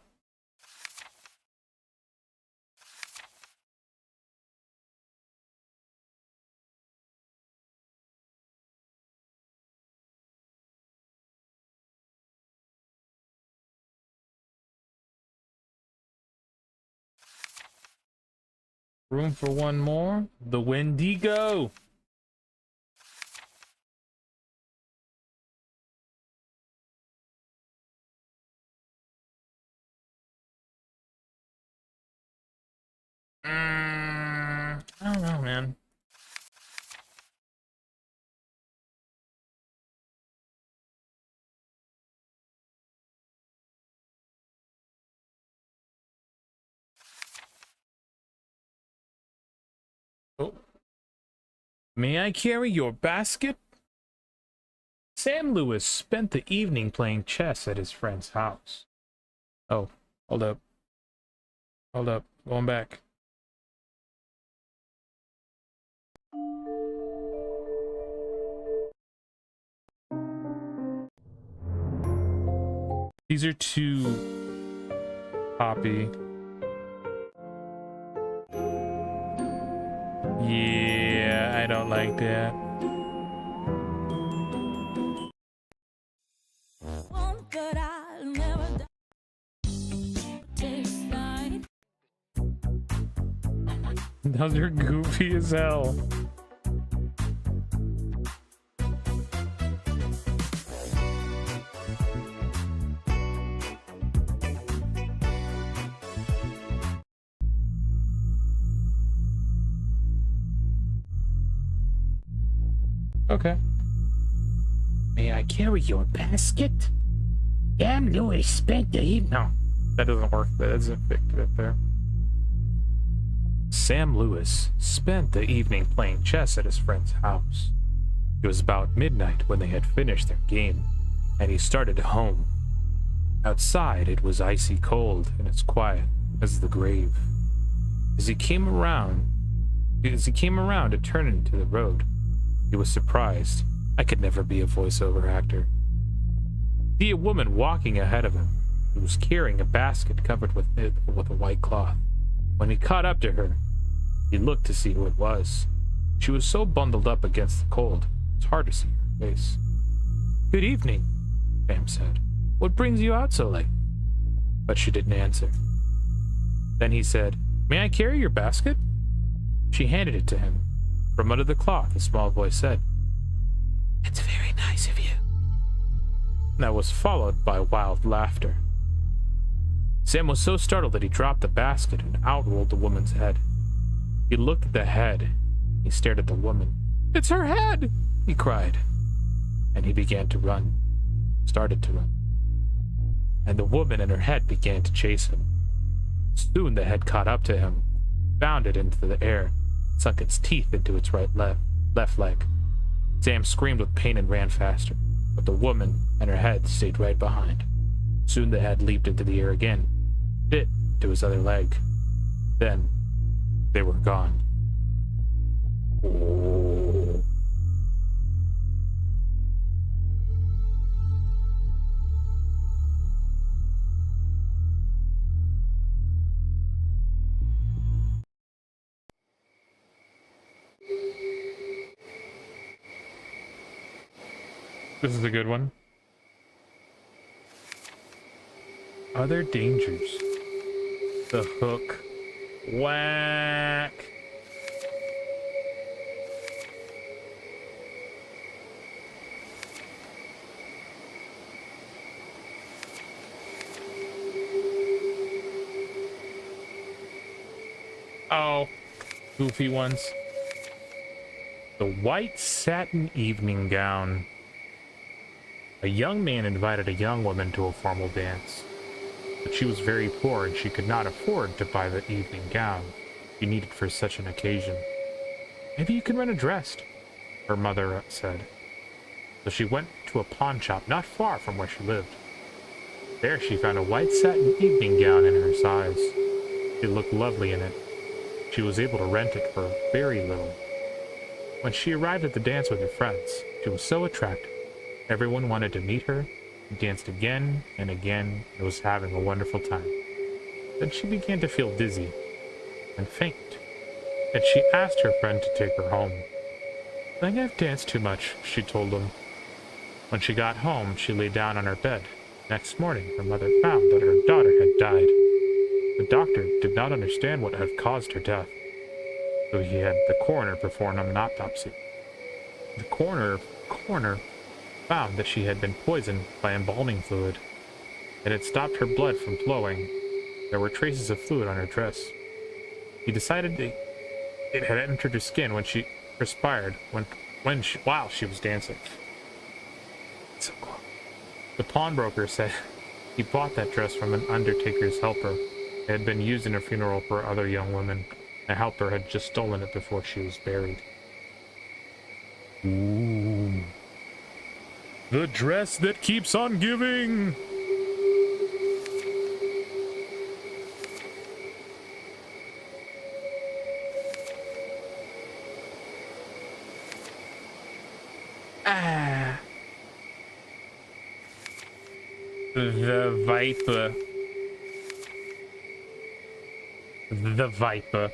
Room for one more? The Wendigo! I don't know, man. Oh. May I carry your basket? Sam Lewis spent the evening playing chess at his friend's house. Oh, hold up. Hold up. Going back. These are too poppy. Yeah, I don't like that. Those are goofy as hell. Okay. May I carry your basket? Sam Lewis spent the evening. No, that doesn't work. That doesn't fit it there. Sam Lewis spent the evening playing chess at his friend's house. It was about midnight when they had finished their game, and he started home. Outside, it was icy cold and as quiet as the grave. As he came around to turn into the road, he was surprised. I could never be a voiceover actor. See a woman walking ahead of him, who was carrying a basket covered with a white cloth. When he caught up to her, he looked to see who it was. She was so bundled up against the cold, it's hard to see her face. Good evening, Sam said. What brings you out so late? But she didn't answer. Then he said, May I carry your basket? She handed it to him. From under the cloth, a small voice said, It's very nice of you. That was followed by wild laughter. Sam was so startled that he dropped the basket and out rolled the woman's head. He looked at the head. He stared at the woman. It's her head! He cried. And he began to run. Started to run. And the woman and her head began to chase him. Soon the head caught up to him, bounded into the air, sunk its teeth into its left leg. Sam screamed with pain and ran faster, but the woman and her head stayed right behind. Soon the head leaped into the air again, bit to his other leg. Then they were gone. Oh. This is a good one. Other dangers. The hook. Whack. Oh, goofy ones. The white satin evening gown. A young man invited a young woman to a formal dance, but she was very poor and she could not afford to buy the evening gown she needed for such an occasion. Maybe you can rent a dress, her mother said. So she went to a pawn shop not far from where she lived. There she found a white satin evening gown in her size. It looked lovely in it. She was able to rent it for very little. When she arrived at the dance with her friends, she was so attractive. Everyone wanted to meet her, and danced again and again, and was having a wonderful time. Then she began to feel dizzy and faint, and she asked her friend to take her home. I think I've danced too much, she told him. When she got home, she lay down on her bed. Next morning, her mother found that her daughter had died. The doctor did not understand what had caused her death. So he had the coroner perform an autopsy. The coroner found that she had been poisoned by embalming fluid. It had stopped her blood from flowing. There were traces of fluid on her dress. He decided it had entered her skin when she perspired while she was dancing. So close. The pawnbroker said he bought that dress from an undertaker's helper. It had been used in a funeral for other young women. The helper had just stolen it before she was buried. Ooh. The dress that keeps on giving! Ah. The Viper. The Viper.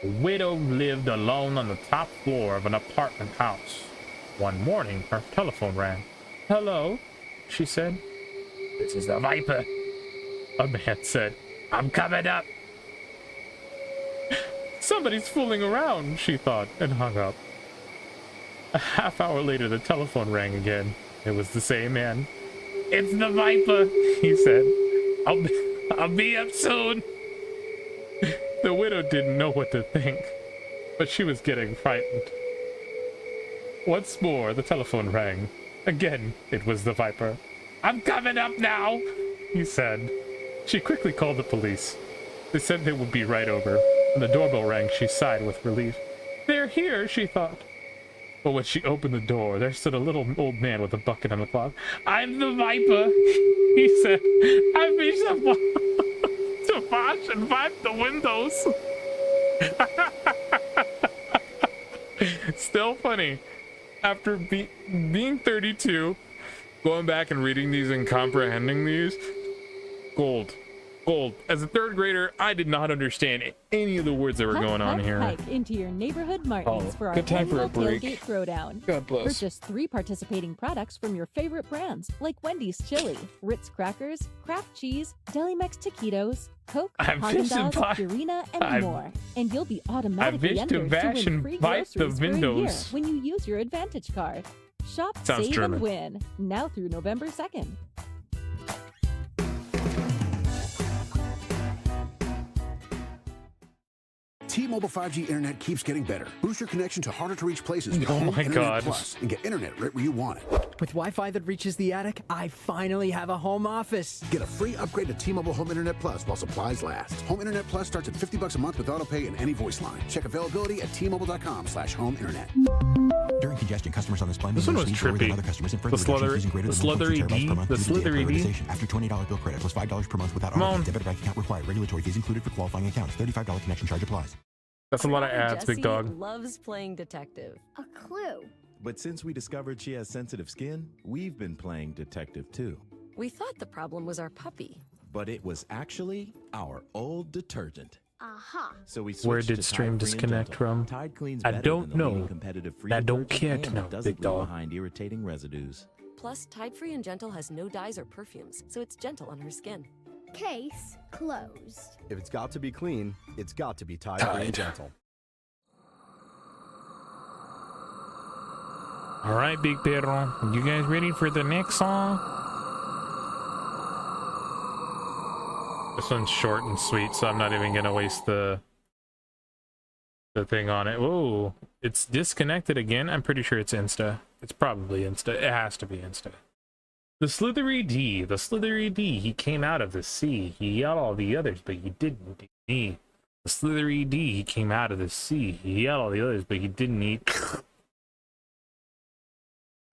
A widow lived alone on the top floor of an apartment house. One morning, her telephone rang. "Hello," she said. "This is the Viper." A man said, "I'm coming up." Somebody's fooling around, she thought, and hung up. A half hour later, the telephone rang again. It was the same man. "It's the Viper," he said. I'll be up soon." The widow didn't know what to think, but she was getting frightened. Once more, the telephone rang. Again, it was the Viper. "I'm coming up now," he said. She quickly called the police. They said they would be right over. When the doorbell rang, she sighed with relief. "They're here," she thought. But when she opened the door, there stood a little old man with a bucket and a cloth. "I'm the Viper," he said. "I've been to wash and wipe the windows." Still funny. After being 32, going back and reading these and comprehending these, gold. As a third grader, I did not understand any of the words that were going on here. Hike into your neighborhood Martins for our good time for a annual break. tailgate throwdown. God bless. Purchase 3 participating products from your favorite brands like Wendy's Chili, Ritz Crackers, Kraft Cheese, Deli-Mex Taquitos, Coke, Haagen-Dazs, Purina, and more. And you'll be automatically entered to win free groceries for a year when you use your Advantage card. Shop, Sounds save, German. and win. Now through November 2nd. T-Mobile 5G internet keeps getting better. Boost your connection to harder to reach places with Oh Home my Internet God. Plus and get internet right where you want it. With Wi-Fi that reaches the attic, I finally have a home office. Get a free upgrade to T-Mobile Home Internet Plus while supplies last. Home Internet Plus starts at $50 a month with autopay and any voice line. Check availability at T-Mobile.com/homeinternet. During congestion, customers on this plan This one was trippy. other customers and The further reductions using greater than 1.2 slithery terabytes D, per month the due to data slithery D. prioritization. After $20 bill credit plus $5 per month without Come on. autopay, debit bank account required. Regulatory fees included for qualifying accounts. $35 connection charge applies. That's a lot of ads, big dog. Loves playing detective. A clue. But since we discovered she has sensitive skin, we've been playing detective too. We thought the problem was our puppy. But it was actually our old detergent. Aha. So we Where switched did to stream Tide Free and disconnect Gentle. from? Tide cleans I better don't than the leading know. competitive free I don't detergent care to and know, doesn't big leave dog. behind irritating residues. Plus, Tide Free and Gentle has no dyes or perfumes, so it's gentle on her skin. Case closed. If it's got to be clean, it's got to be Tide Free and Gentle. All right, Big Perro. You guys ready for the next song? This one's short and sweet, so I'm not even gonna waste the thing on it. Whoa, it's disconnected again. I'm pretty sure it's Insta. It's probably Insta. It has to be Insta. The Slithery D. The Slithery D. He came out of the sea. He yelled all the others, but he didn't eat. The Slithery D. He came out of the sea. He yelled all the others, but he didn't eat.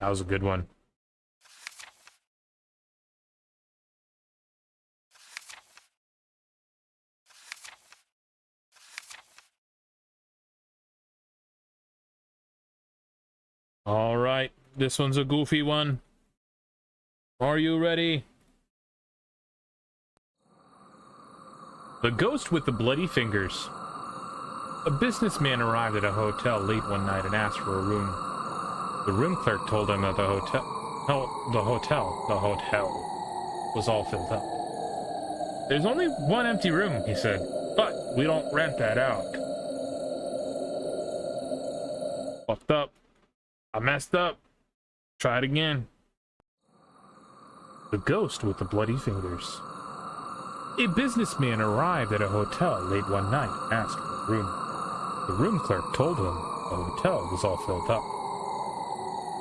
That was a good one. All right, this one's a goofy one. Are you ready? The Ghost with the Bloody Fingers. A businessman arrived at a hotel late one night and asked for a room. The room clerk told him that the hotel was all filled up. There's only one empty room, he said, but we don't rent that out. Fucked up. I messed up. Try it again. The ghost with the bloody fingers. A businessman arrived at a hotel late one night and asked for a room. The room clerk told him the hotel was all filled up.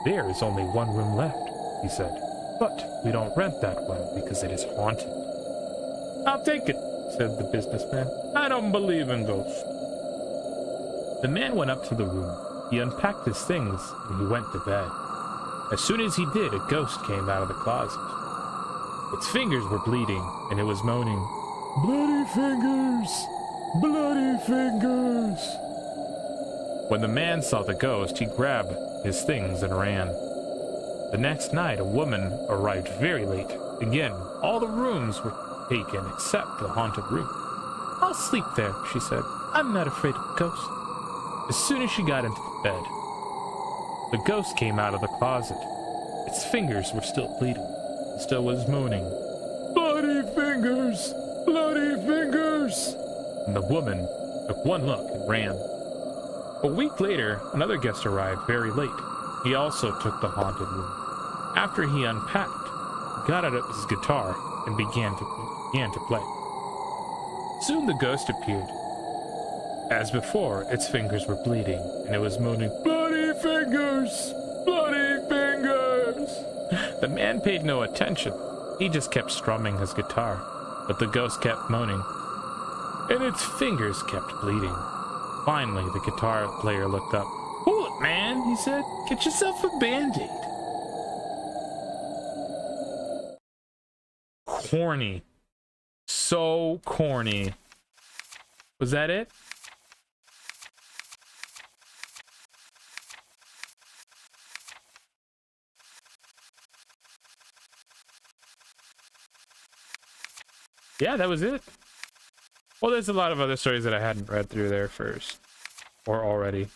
There is only one room left, he said, but we don't rent that one because it is haunted. I'll take it, said the businessman. I don't believe in ghosts. The man went up to the room. He unpacked his things and he went to bed. As soon as he did, a ghost came out of the closet. Its fingers were bleeding, and it was moaning, "Bloody fingers! Bloody fingers!" When the man saw the ghost, he grabbed his things and ran. The next night, a woman arrived very late. Again, all the rooms were taken except the haunted room. "I'll sleep there," she said. "I'm not afraid of ghosts." As soon as she got into the bed, the ghost came out of the closet. Its fingers were still bleeding. It still was moaning, "Bloody fingers! Bloody fingers!" And the woman took one look and ran. A week later, another guest arrived very late. He also took the haunted room. After he unpacked, he got out his guitar and began to play. Soon the ghost appeared. As before, its fingers were bleeding, and it was moaning, "Bloody fingers! Bloody fingers!" The man paid no attention. He just kept strumming his guitar, but the ghost kept moaning, and its fingers kept bleeding. Finally, the guitar player looked up. "Cool it, man," he said. "Get yourself a Band-Aid." Corny. So corny. Was that it? Yeah, that was it. Well, there's a lot of other stories that I hadn't read through there first. Or already.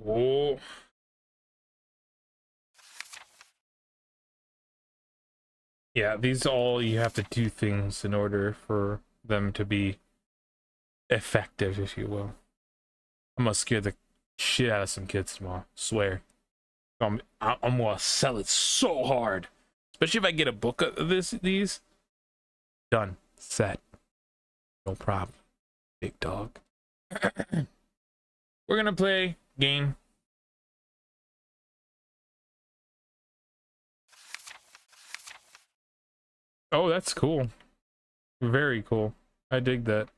Oh. Yeah, these all, you have to do things in order for them to be effective, if you will. I'm gonna scare the shit out of some kids tomorrow. Swear. I'm gonna sell it so hard, especially if I get a book of these. Done. Set. No problem. Big dog. We're gonna play game. Oh, that's cool. Very cool. I dig that.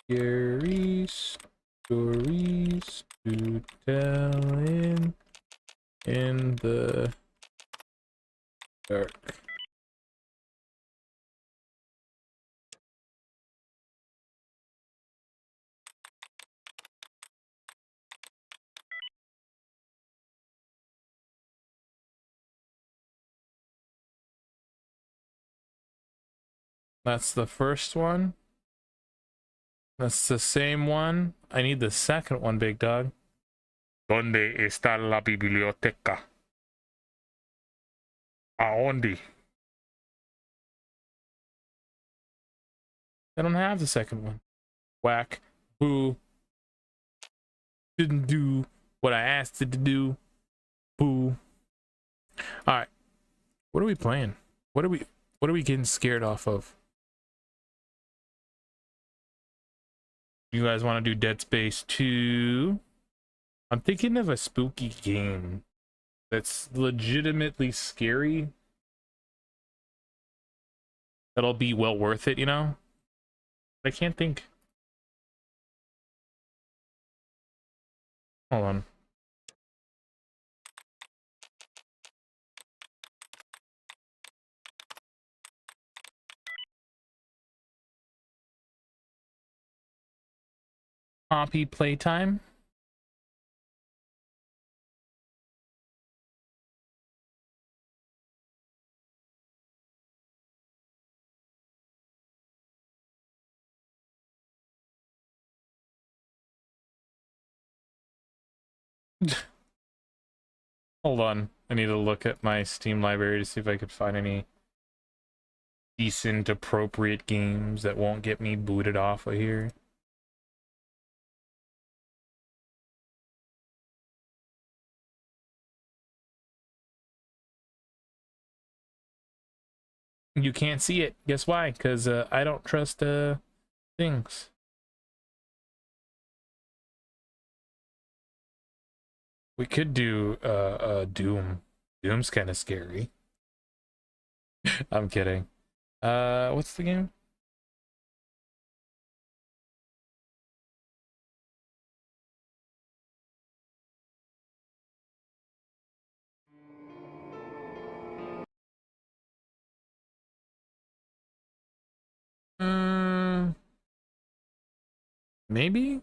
Scary stories to tell in the dark. That's the first one. That's the same one. I need the second one, big dog. ¿Dónde está la biblioteca? ¿Aonde? I don't have the second one. Whack. Boo. Didn't do what I asked it to do. Boo. Alright. What are we playing? What are we getting scared off of? You guys want to do Dead Space 2? I'm thinking of a spooky game that's legitimately scary. That'll be well worth it, you know? I can't think. Hold on. Poppy playtime. Hold on. I need to look at my Steam library to see if I could find any decent, appropriate games that won't get me booted off of here. You can't see it. Guess why? Because I don't trust things. We could do Doom. Doom's kind of scary. I'm kidding. What's the game? Maybe?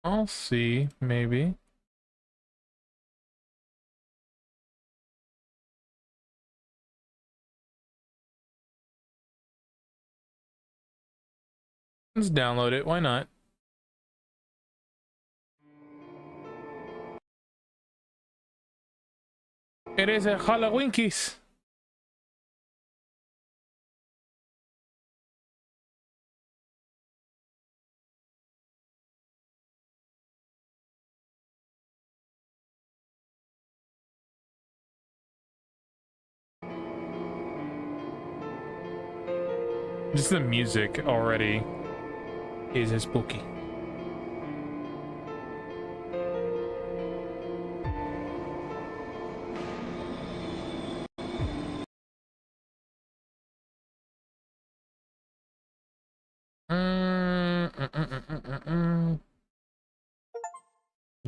I'll see, maybe. Let's download it, why not? It is a Halloweenkies. Just the music already is spooky.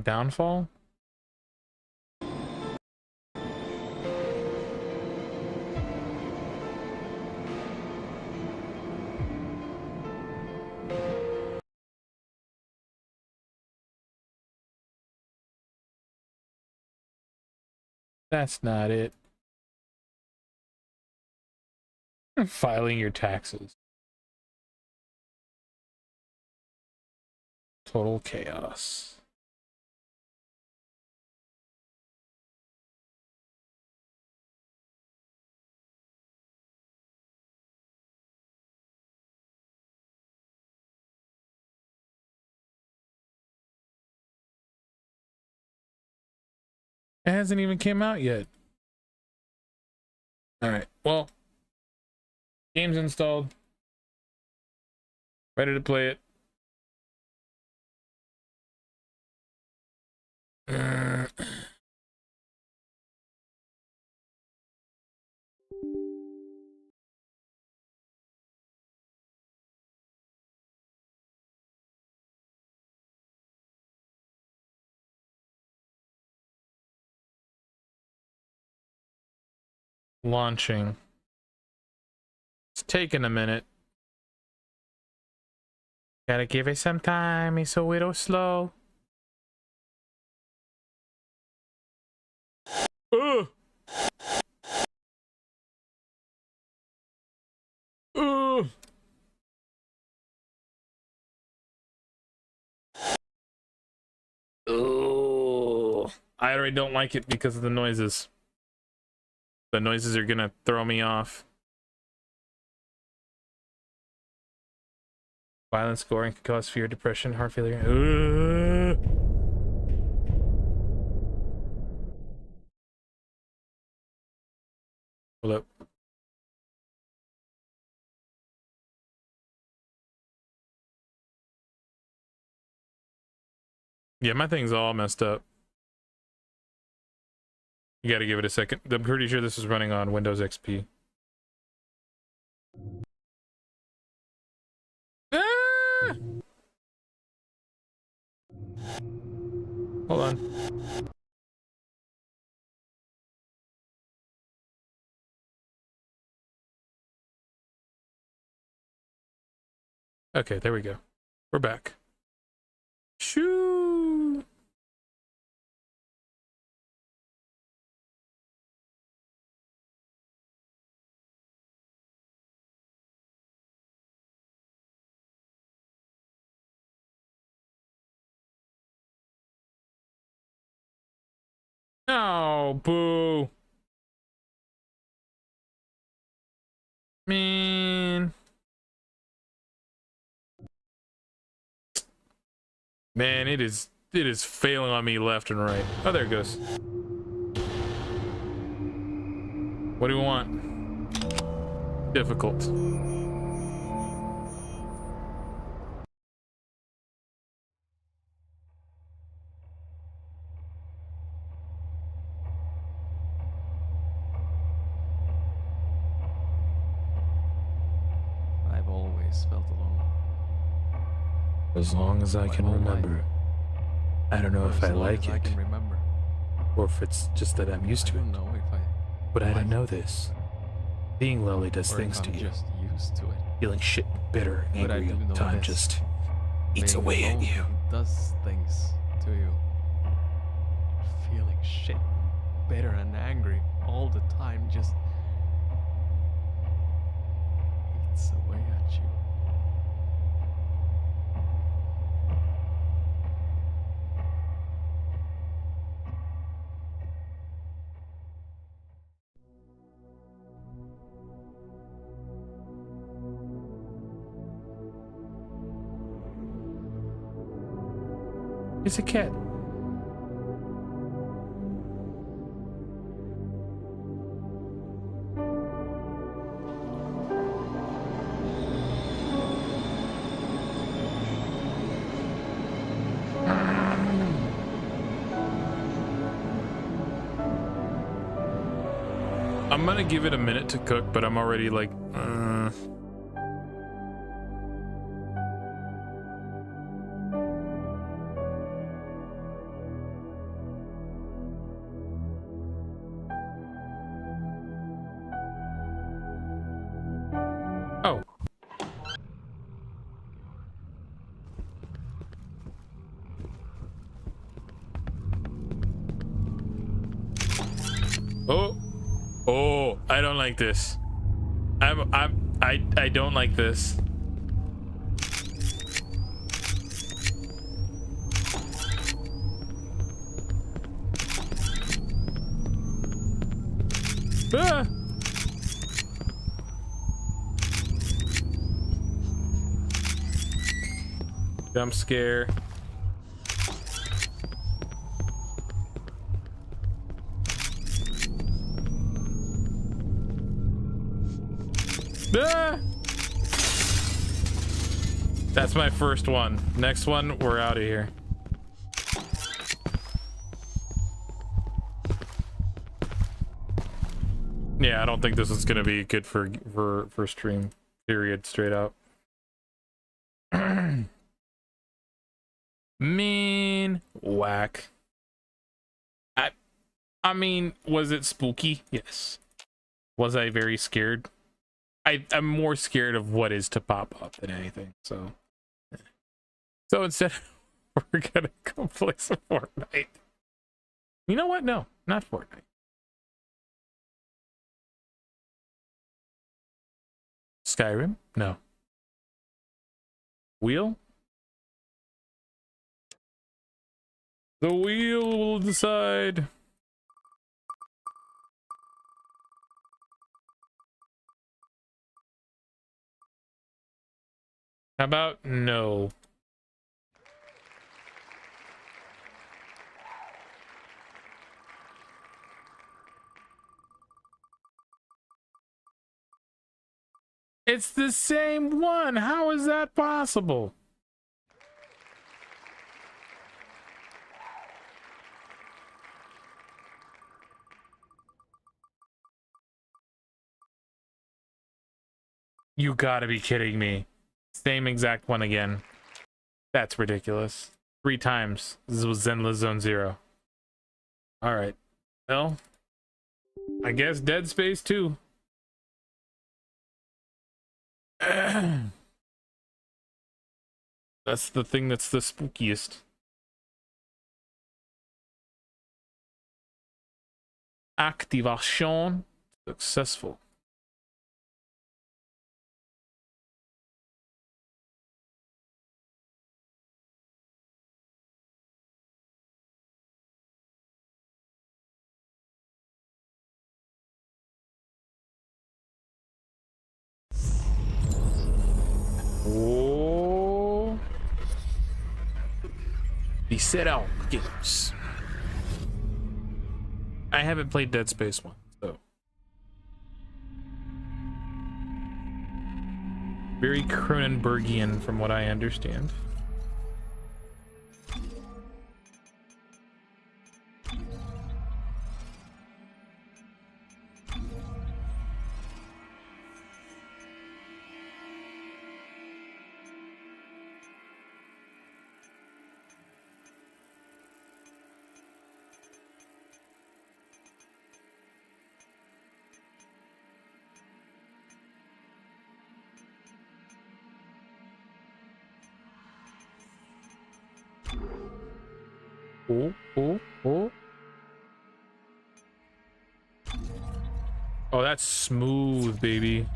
Downfall? That's not it. Filing your taxes. Total chaos. It hasn't even came out yet. All right. Well, game's installed. Ready to play it. Launching. It's taking a minute. Gotta give it some time. It's a little slow. Ugh. Ugh. Oh, I already don't like it because of the noises. The noises are gonna throw me off. Violent scoring can cause fear, depression, heart failure. Hold up. Yeah, my thing's all messed up. You gotta give it a second. I'm pretty sure this is running on Windows XP. Ah! Hold on. Okay, there we go. We're back. Shoo! No, boo. Man. Man, it is failing on me left and right. Oh, there it goes. What do you want? Difficult. I've always felt alone. As long as I can remember. I don't know if I like it, or if it's just that I'm used to it. But I don't know this. Being lonely does things to you. Just used to it. Feeling shit, bitter, and angry all the time just eats away at you. Does things to you. Feeling shit, bitter and angry all the time just eats away at you. It's a cat. I'm gonna give it a minute to cook, but I'm already like, Oh. Oh. Oh, I don't like this. I don't like this. Ah! Jump scare. Ah! That's my first one. Next one, we're out of here. Yeah, I don't think this is gonna be good for stream. Period. Straight up. Mean whack. I mean, was it spooky? Yes. Was I very scared? I'm more scared of what is to pop up than anything. So instead, we're gonna go play some Fortnite. You know what? No, not Fortnite. Skyrim? No. Wheel? The wheel will decide. How about no? It's the same one. How is that possible? You gotta be kidding me. Same exact one again. That's ridiculous. 3 times. This was Zenless Zone 0. Alright. Well, I guess Dead Space 2. That's the thing that's the spookiest. Activation successful. The set out games. I haven't played Dead Space 1, so. Very Cronenbergian from what I understand. Oh. Oh, that's smooth, baby.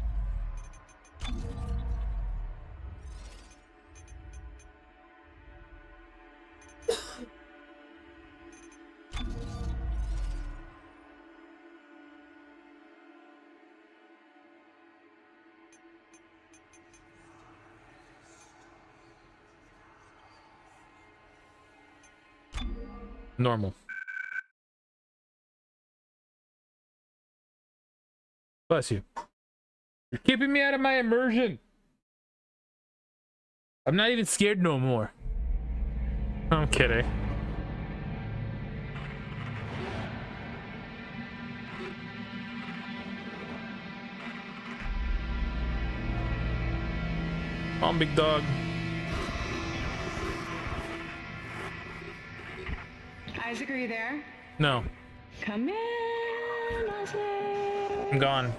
Normal. Bless you. You're keeping me out of my immersion. I'm not even scared no more. I'm kidding. Come on, big dog. Isaac, are you there? No. Come in, Isaac. I'm gone.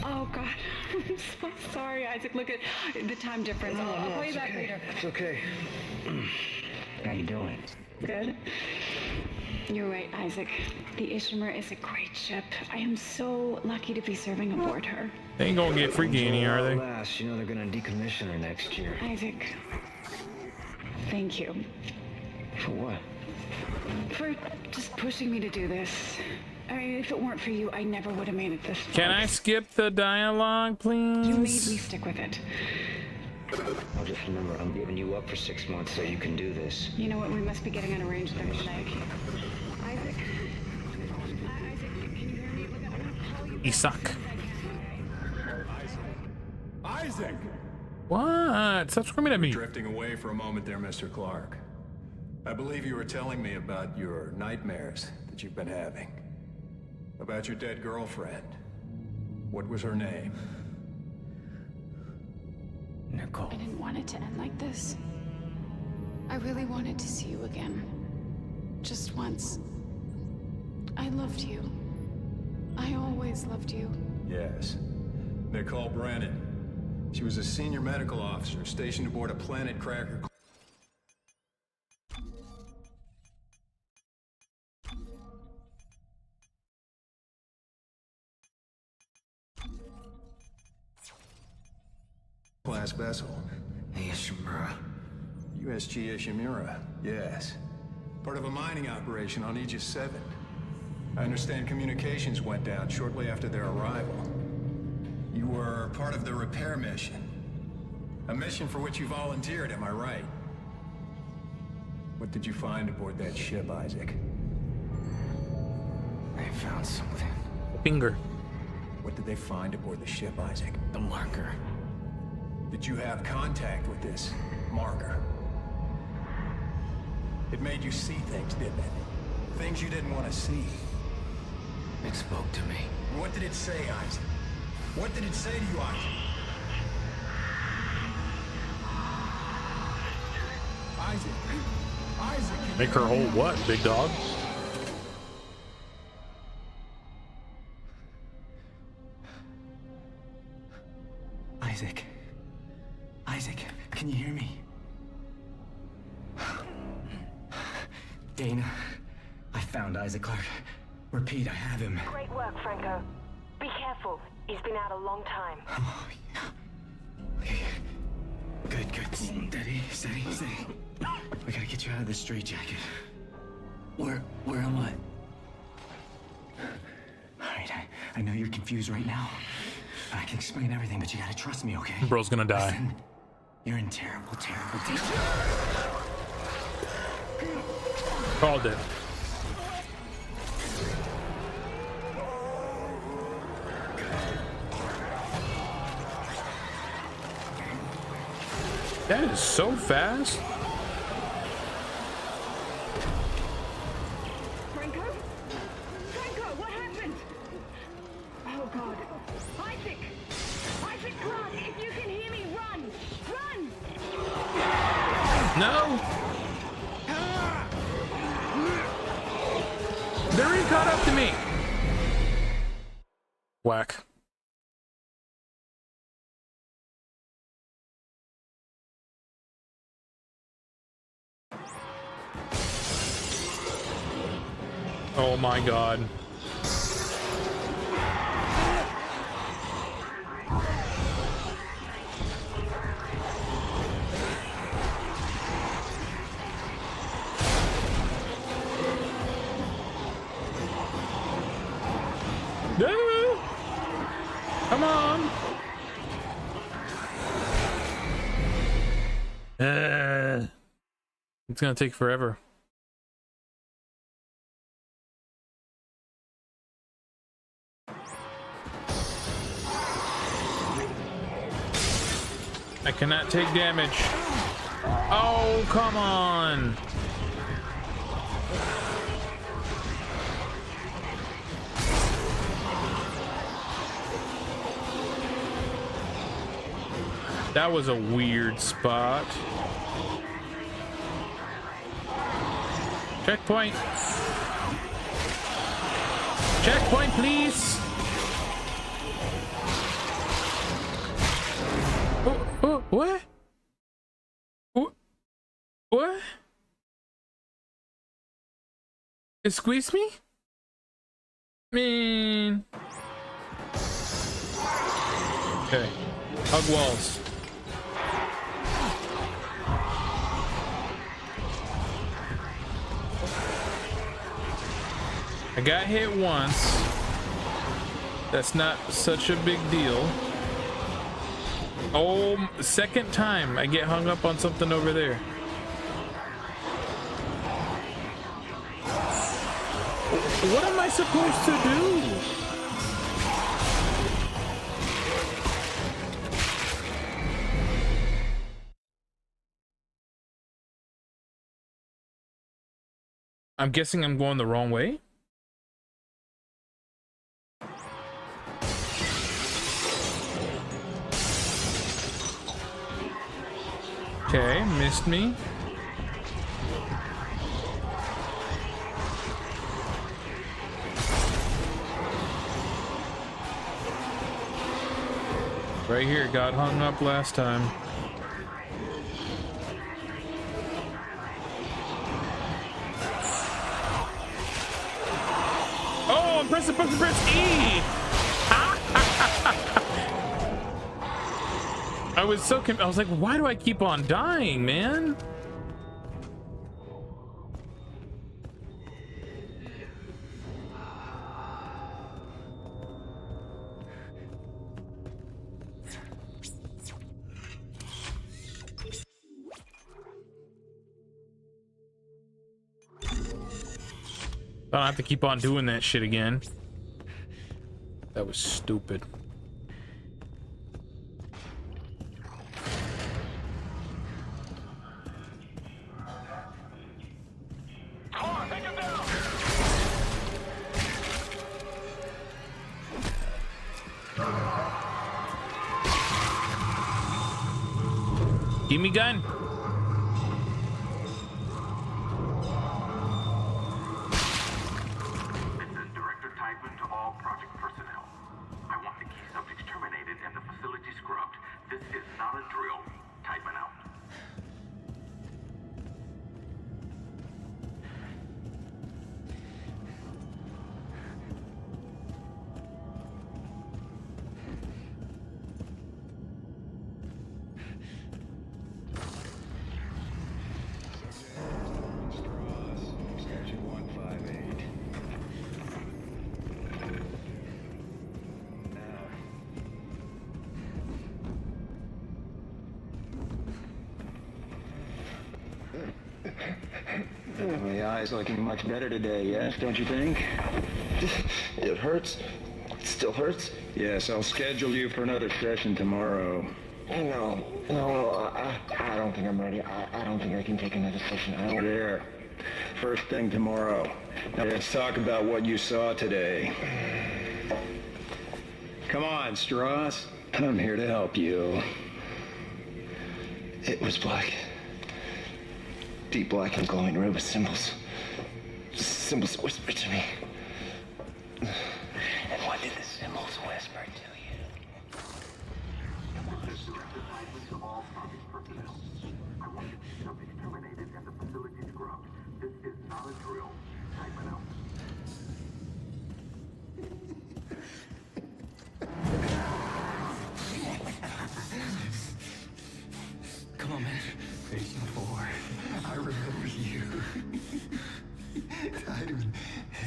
Oh God, I'm so sorry, Isaac. Look at the time difference. I'll call you back later. It's okay. How you doing? Good. You're right, Isaac. The Ishimura is a great ship. I am so lucky to be serving aboard her. They ain't gonna get freaky in here, are they? Last, you know they're gonna decommission her next year. Isaac, thank you. For what? For just pushing me to do this. I mean, if it weren't for you, I never would have made it this far. Can I skip the dialogue, please? You made me stick with it. I'll just remember, I'm giving you up for 6 months so you can do this. You know what? We must be getting on a range there tonight. Isaac. Isaac, can you hear me? Look, I'm gonna call you. Isak. Isaac! What? Stop screaming at me. Drifting away for a moment there, Mr. Clark. I believe you were telling me about your nightmares that you've been having. About your dead girlfriend. What was her name? Nicole. I didn't want it to end like this. I really wanted to see you again. Just once. I loved you. I always loved you. Yes. Nicole Brennan. She was a senior medical officer stationed aboard a Planet Cracker. Class vessel. Ishimura. USG Ishimura, yes. Part of a mining operation on Aegis 7. I understand communications went down shortly after their arrival. You were part of the repair mission. A mission for which you volunteered, am I right? What did you find aboard that ship, Isaac? They found something. Finger. What did they find aboard the ship, Isaac? The marker. Did you have contact with this marker? It made you see things, didn't it? Things you didn't want to see. It spoke to me. What did it say, Isaac? What did it say to you, Isaac? Isaac! Isaac! Make her hold what, big dog? Isaac. Isaac, can you hear me? Dana, I found Isaac Clark. Repeat, I have him. Great work, Franco. Be careful. He's been out a long time. Oh, yeah. Okay. Good, good. Steady, steady, steady. We gotta get you out of this straitjacket. Where am I? All right, I know you're confused right now. I can explain everything, but you gotta trust me, okay? Bro's gonna die. Listen, you're in terrible, terrible danger. Called it. That is so fast. Franco? Franco, what happened? Oh God. Isaac! Isaac Clarke, if you can hear me, run! Run! No! They're already caught up to me! Whack. Oh my God. No! Come on! It's gonna take forever. I cannot take damage. Oh, come on. That was a weird spot. Checkpoint. Checkpoint, please. What? What? It squeezed me? Man. Okay. Hug walls. I got hit once. That's not such a big deal. Oh, second time I get hung up on something over there. What am I supposed to do? I'm guessing I'm going the wrong way. Okay, missed me. Right here, got hung up last time. Oh, I'm pressing E! I was so I was like, why do I keep on dying, man? I don't have to keep on doing that shit again. That was stupid. Give me gun. Director Tideman to all project personnel. I want the key subjects terminated and the facility scrubbed. This is not a drill. Tideman out. The eye's looking much better today, yes? Don't you think? It hurts. It still hurts? Yes, I'll schedule you for another session tomorrow. No, I don't think I'm ready. I don't think I can take another session. I don't care. First thing tomorrow. Now let's talk about what you saw today. Come on, Strauss. I'm here to help you. It was black. Deep black and glowing red with symbols. Symbols whispered to me. And what did the symbols whisper to you? Come on. This direct assignment to all project personnel. I want to see subjects terminated and the facility scrubbed. This is not a drill. Type it out. Come on, man. Patient 4. I remember you. Tideman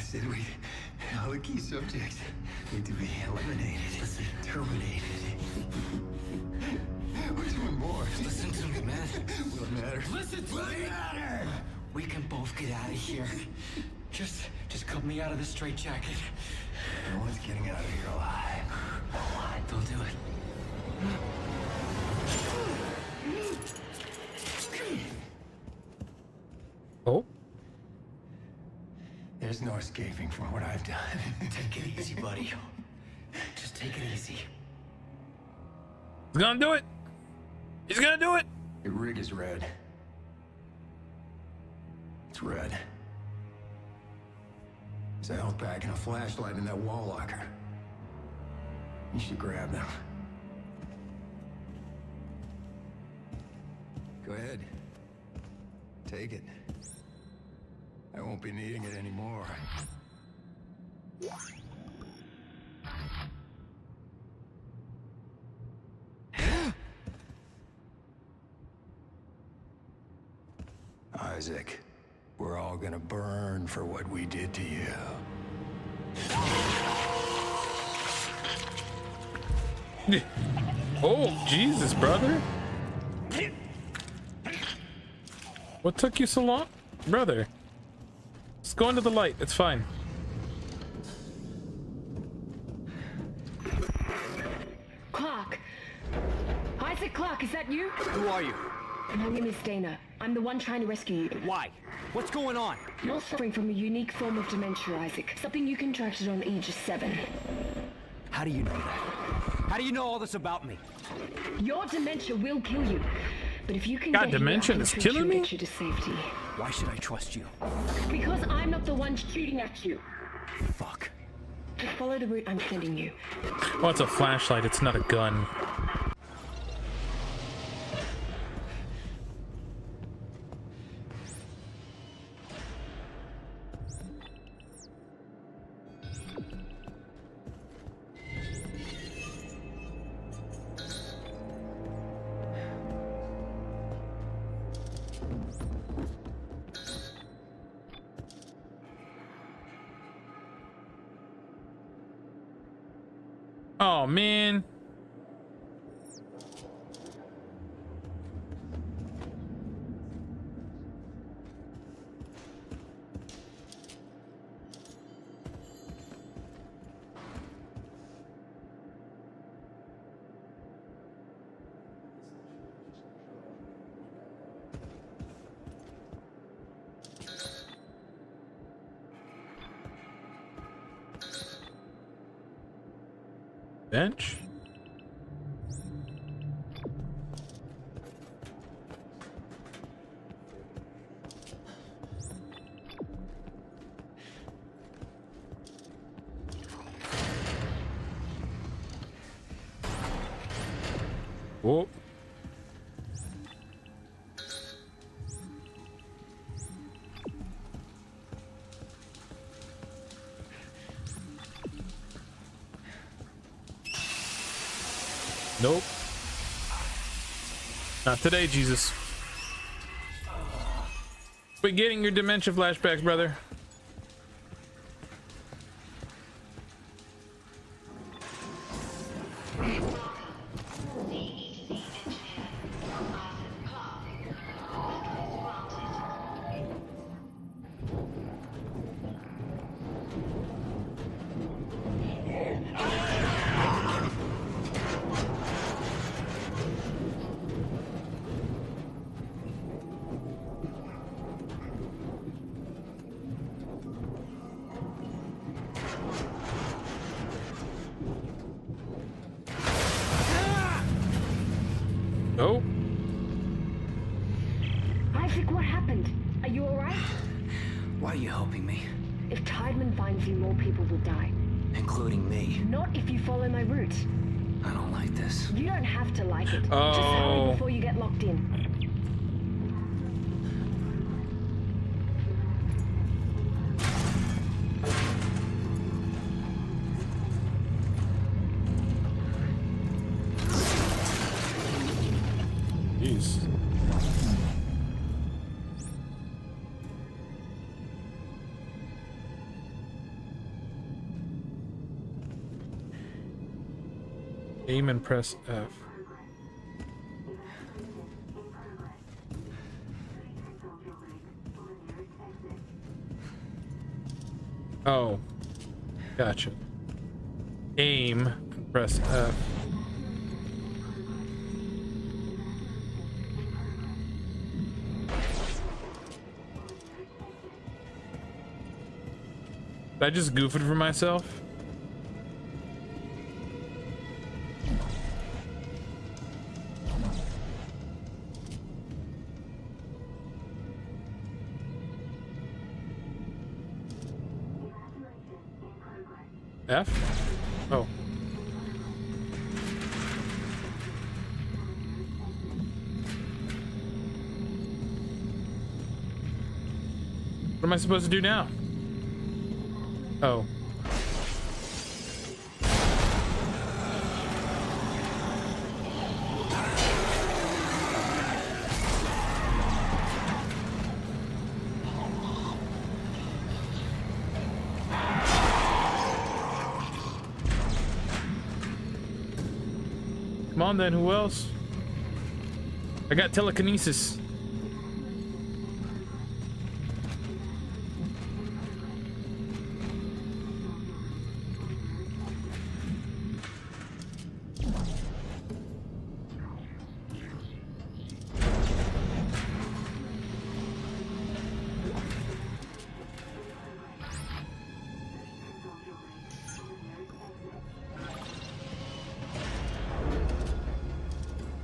said all the key subjects need to be eliminated, terminated. We're doing more. Listen to me, man. Will it matter? Listen to me! Matter! We can both get out of here. Just cut me out of this straitjacket. No one's getting out of here alive. No one. Don't do it. Oh? There's no escaping from what I've done. Take it easy, buddy. Just take it easy. He's gonna do it! He's gonna do it! Your rig is red. It's red. There's a health pack and a flashlight in that wall locker. You should grab them. Go ahead. Take it. I won't be needing it anymore. Isaac, we're all gonna burn for what we did to you. Oh, Jesus, brother. What took you so long? Brother. Just go into the light. It's fine. Clark! Isaac Clark, is that you? Who are you? My name is Dana. I'm the one trying to rescue you. Why? What's going on? You're suffering from a unique form of dementia, Isaac. Something you contracted on Aegis 7. How do you know that? How do you know all this about me? Your dementia will kill you. But if you can God, get dementia here, is killing me? get you to safety. Why should I trust you? Because I'm not the one shooting at you. Fuck. Just follow the route I'm sending you. Oh, it's a flashlight. It's not a gun. Oh, man. Bench? Oh. Nope. Not today, Jesus. Quit getting your dementia flashbacks, brother. Oh. Isaac, what happened? Are you alright? Why are you helping me? If Tideman finds you, more people will die. Including me. Not if you follow my route. I don't like this. You don't have to like it. Oh. Just hurry before you get locked in. Jeez. Aim and press F. Oh, gotcha. Aim and press F. Did I just goof it for myself? F? Oh. What am I supposed to do now? Oh. Come on then, who else? I got telekinesis.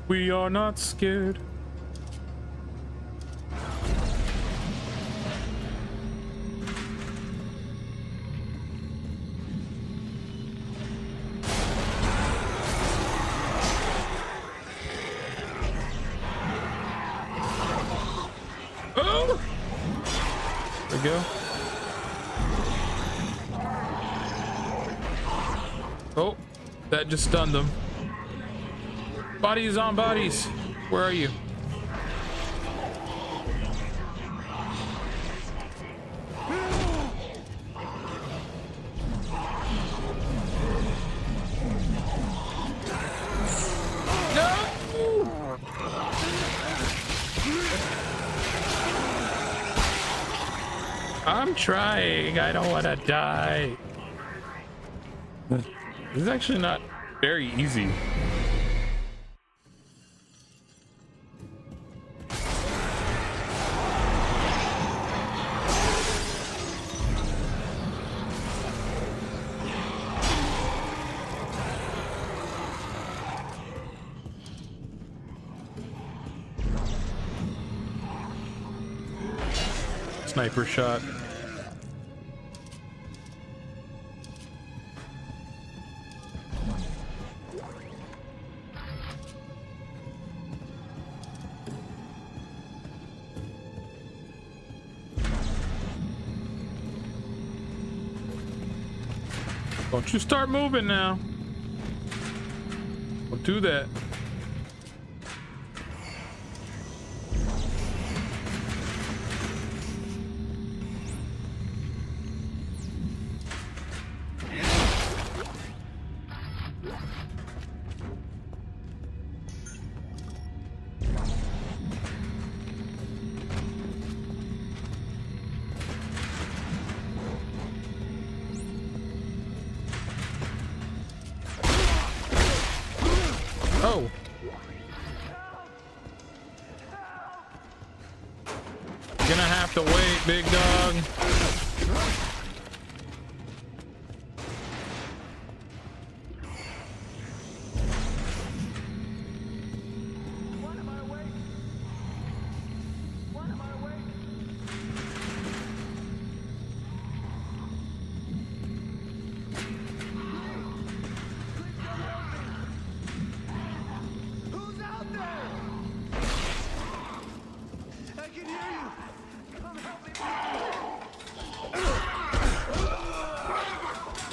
We are not scared. Oh! There we go. Oh, that just stunned them. Bodies on bodies. Where are you? No! I'm trying. I don't want to die. This is actually not very easy. Sniper shot. Don't you start moving now. Don't do that. Oh. Gonna have to wait, big dog.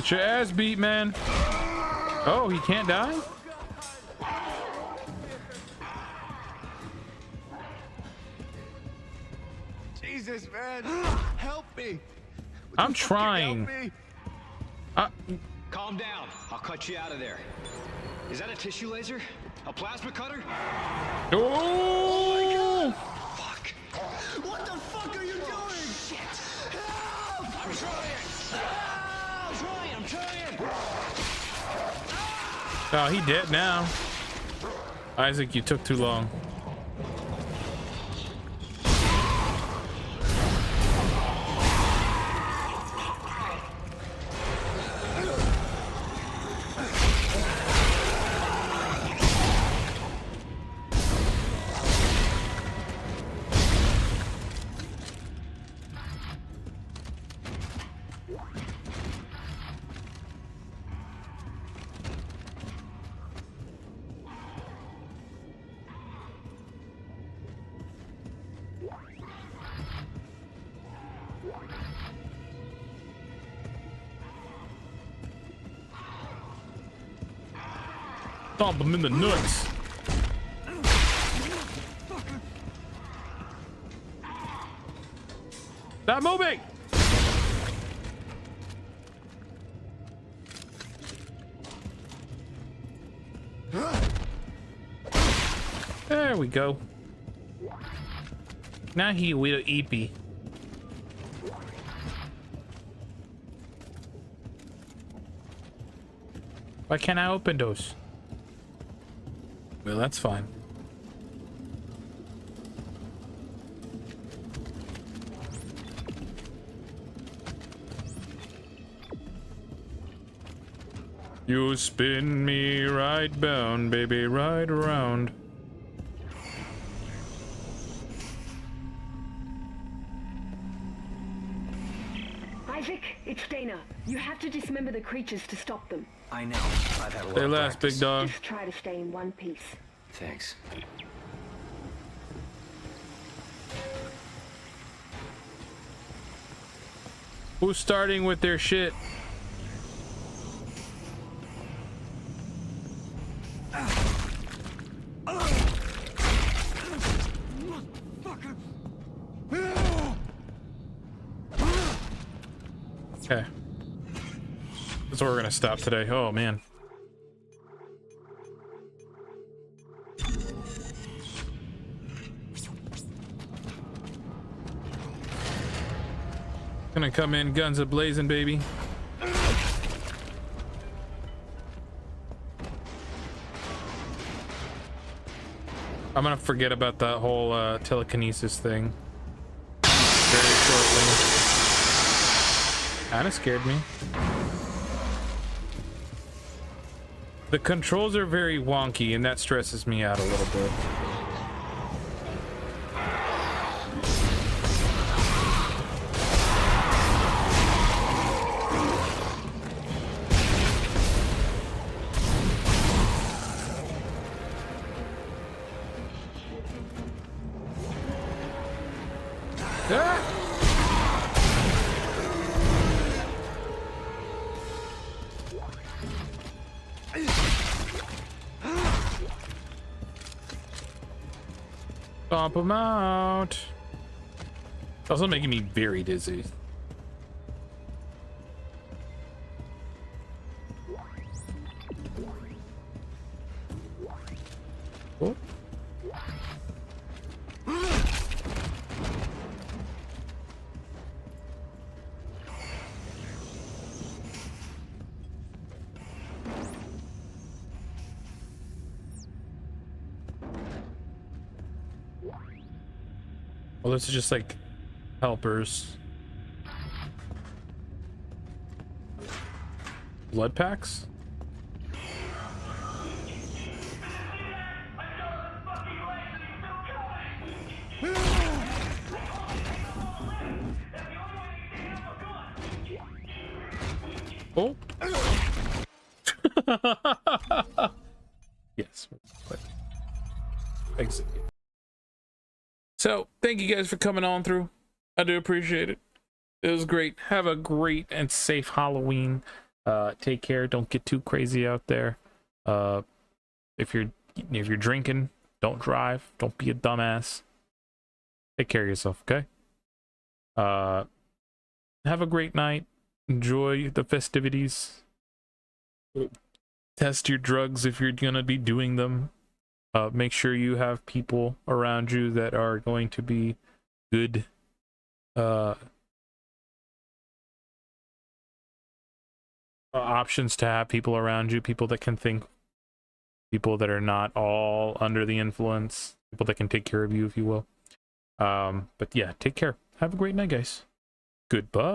Get your ass beat, man. Oh, he can't die? Jesus, man. Help me. I'm trying. Calm down. I'll cut you out of there. Is that a tissue laser? A plasma cutter? Oh! Fuck. What the fuck are you doing? Shit. Help! I'm trying. I'm trying. Oh, he dead now. Isaac, you took too long. Stomp him in the nuts. Stop moving. There we go. Now he will eepy. Why can't I open those? Well, that's fine. You spin me right bound, baby, right around. Isaac, it's Dana. You have to dismember the creatures to stop them. I know. I've had a lot They of last, practice. big dog. Just try to stay in one piece. Thanks. Who's starting with their shit? Okay. That's where we're gonna stop today. Oh man. Gonna come in guns a-blazing, baby. I'm gonna forget about that whole telekinesis thing very shortly. Kinda scared me. The controls are very wonky and that stresses me out a little bit. Stomp him out. It's also making me very dizzy. Oh. Well, this is just like helpers. Blood packs? Oh. Yes. Exit. So, thank you guys for coming on through. I do appreciate it. It was great. Have a great and safe Halloween. Take care. Don't get too crazy out there. If you're drinking, don't drive. Don't be a dumbass. Take care of yourself, okay? Have a great night. Enjoy the festivities. Test your drugs if you're gonna be doing them. Make sure you have people around you that are going to be good options to have people around you, people that can think, people that are not all under the influence, people that can take care of you, if you will. But yeah, take care. Have a great night, guys. Goodbye.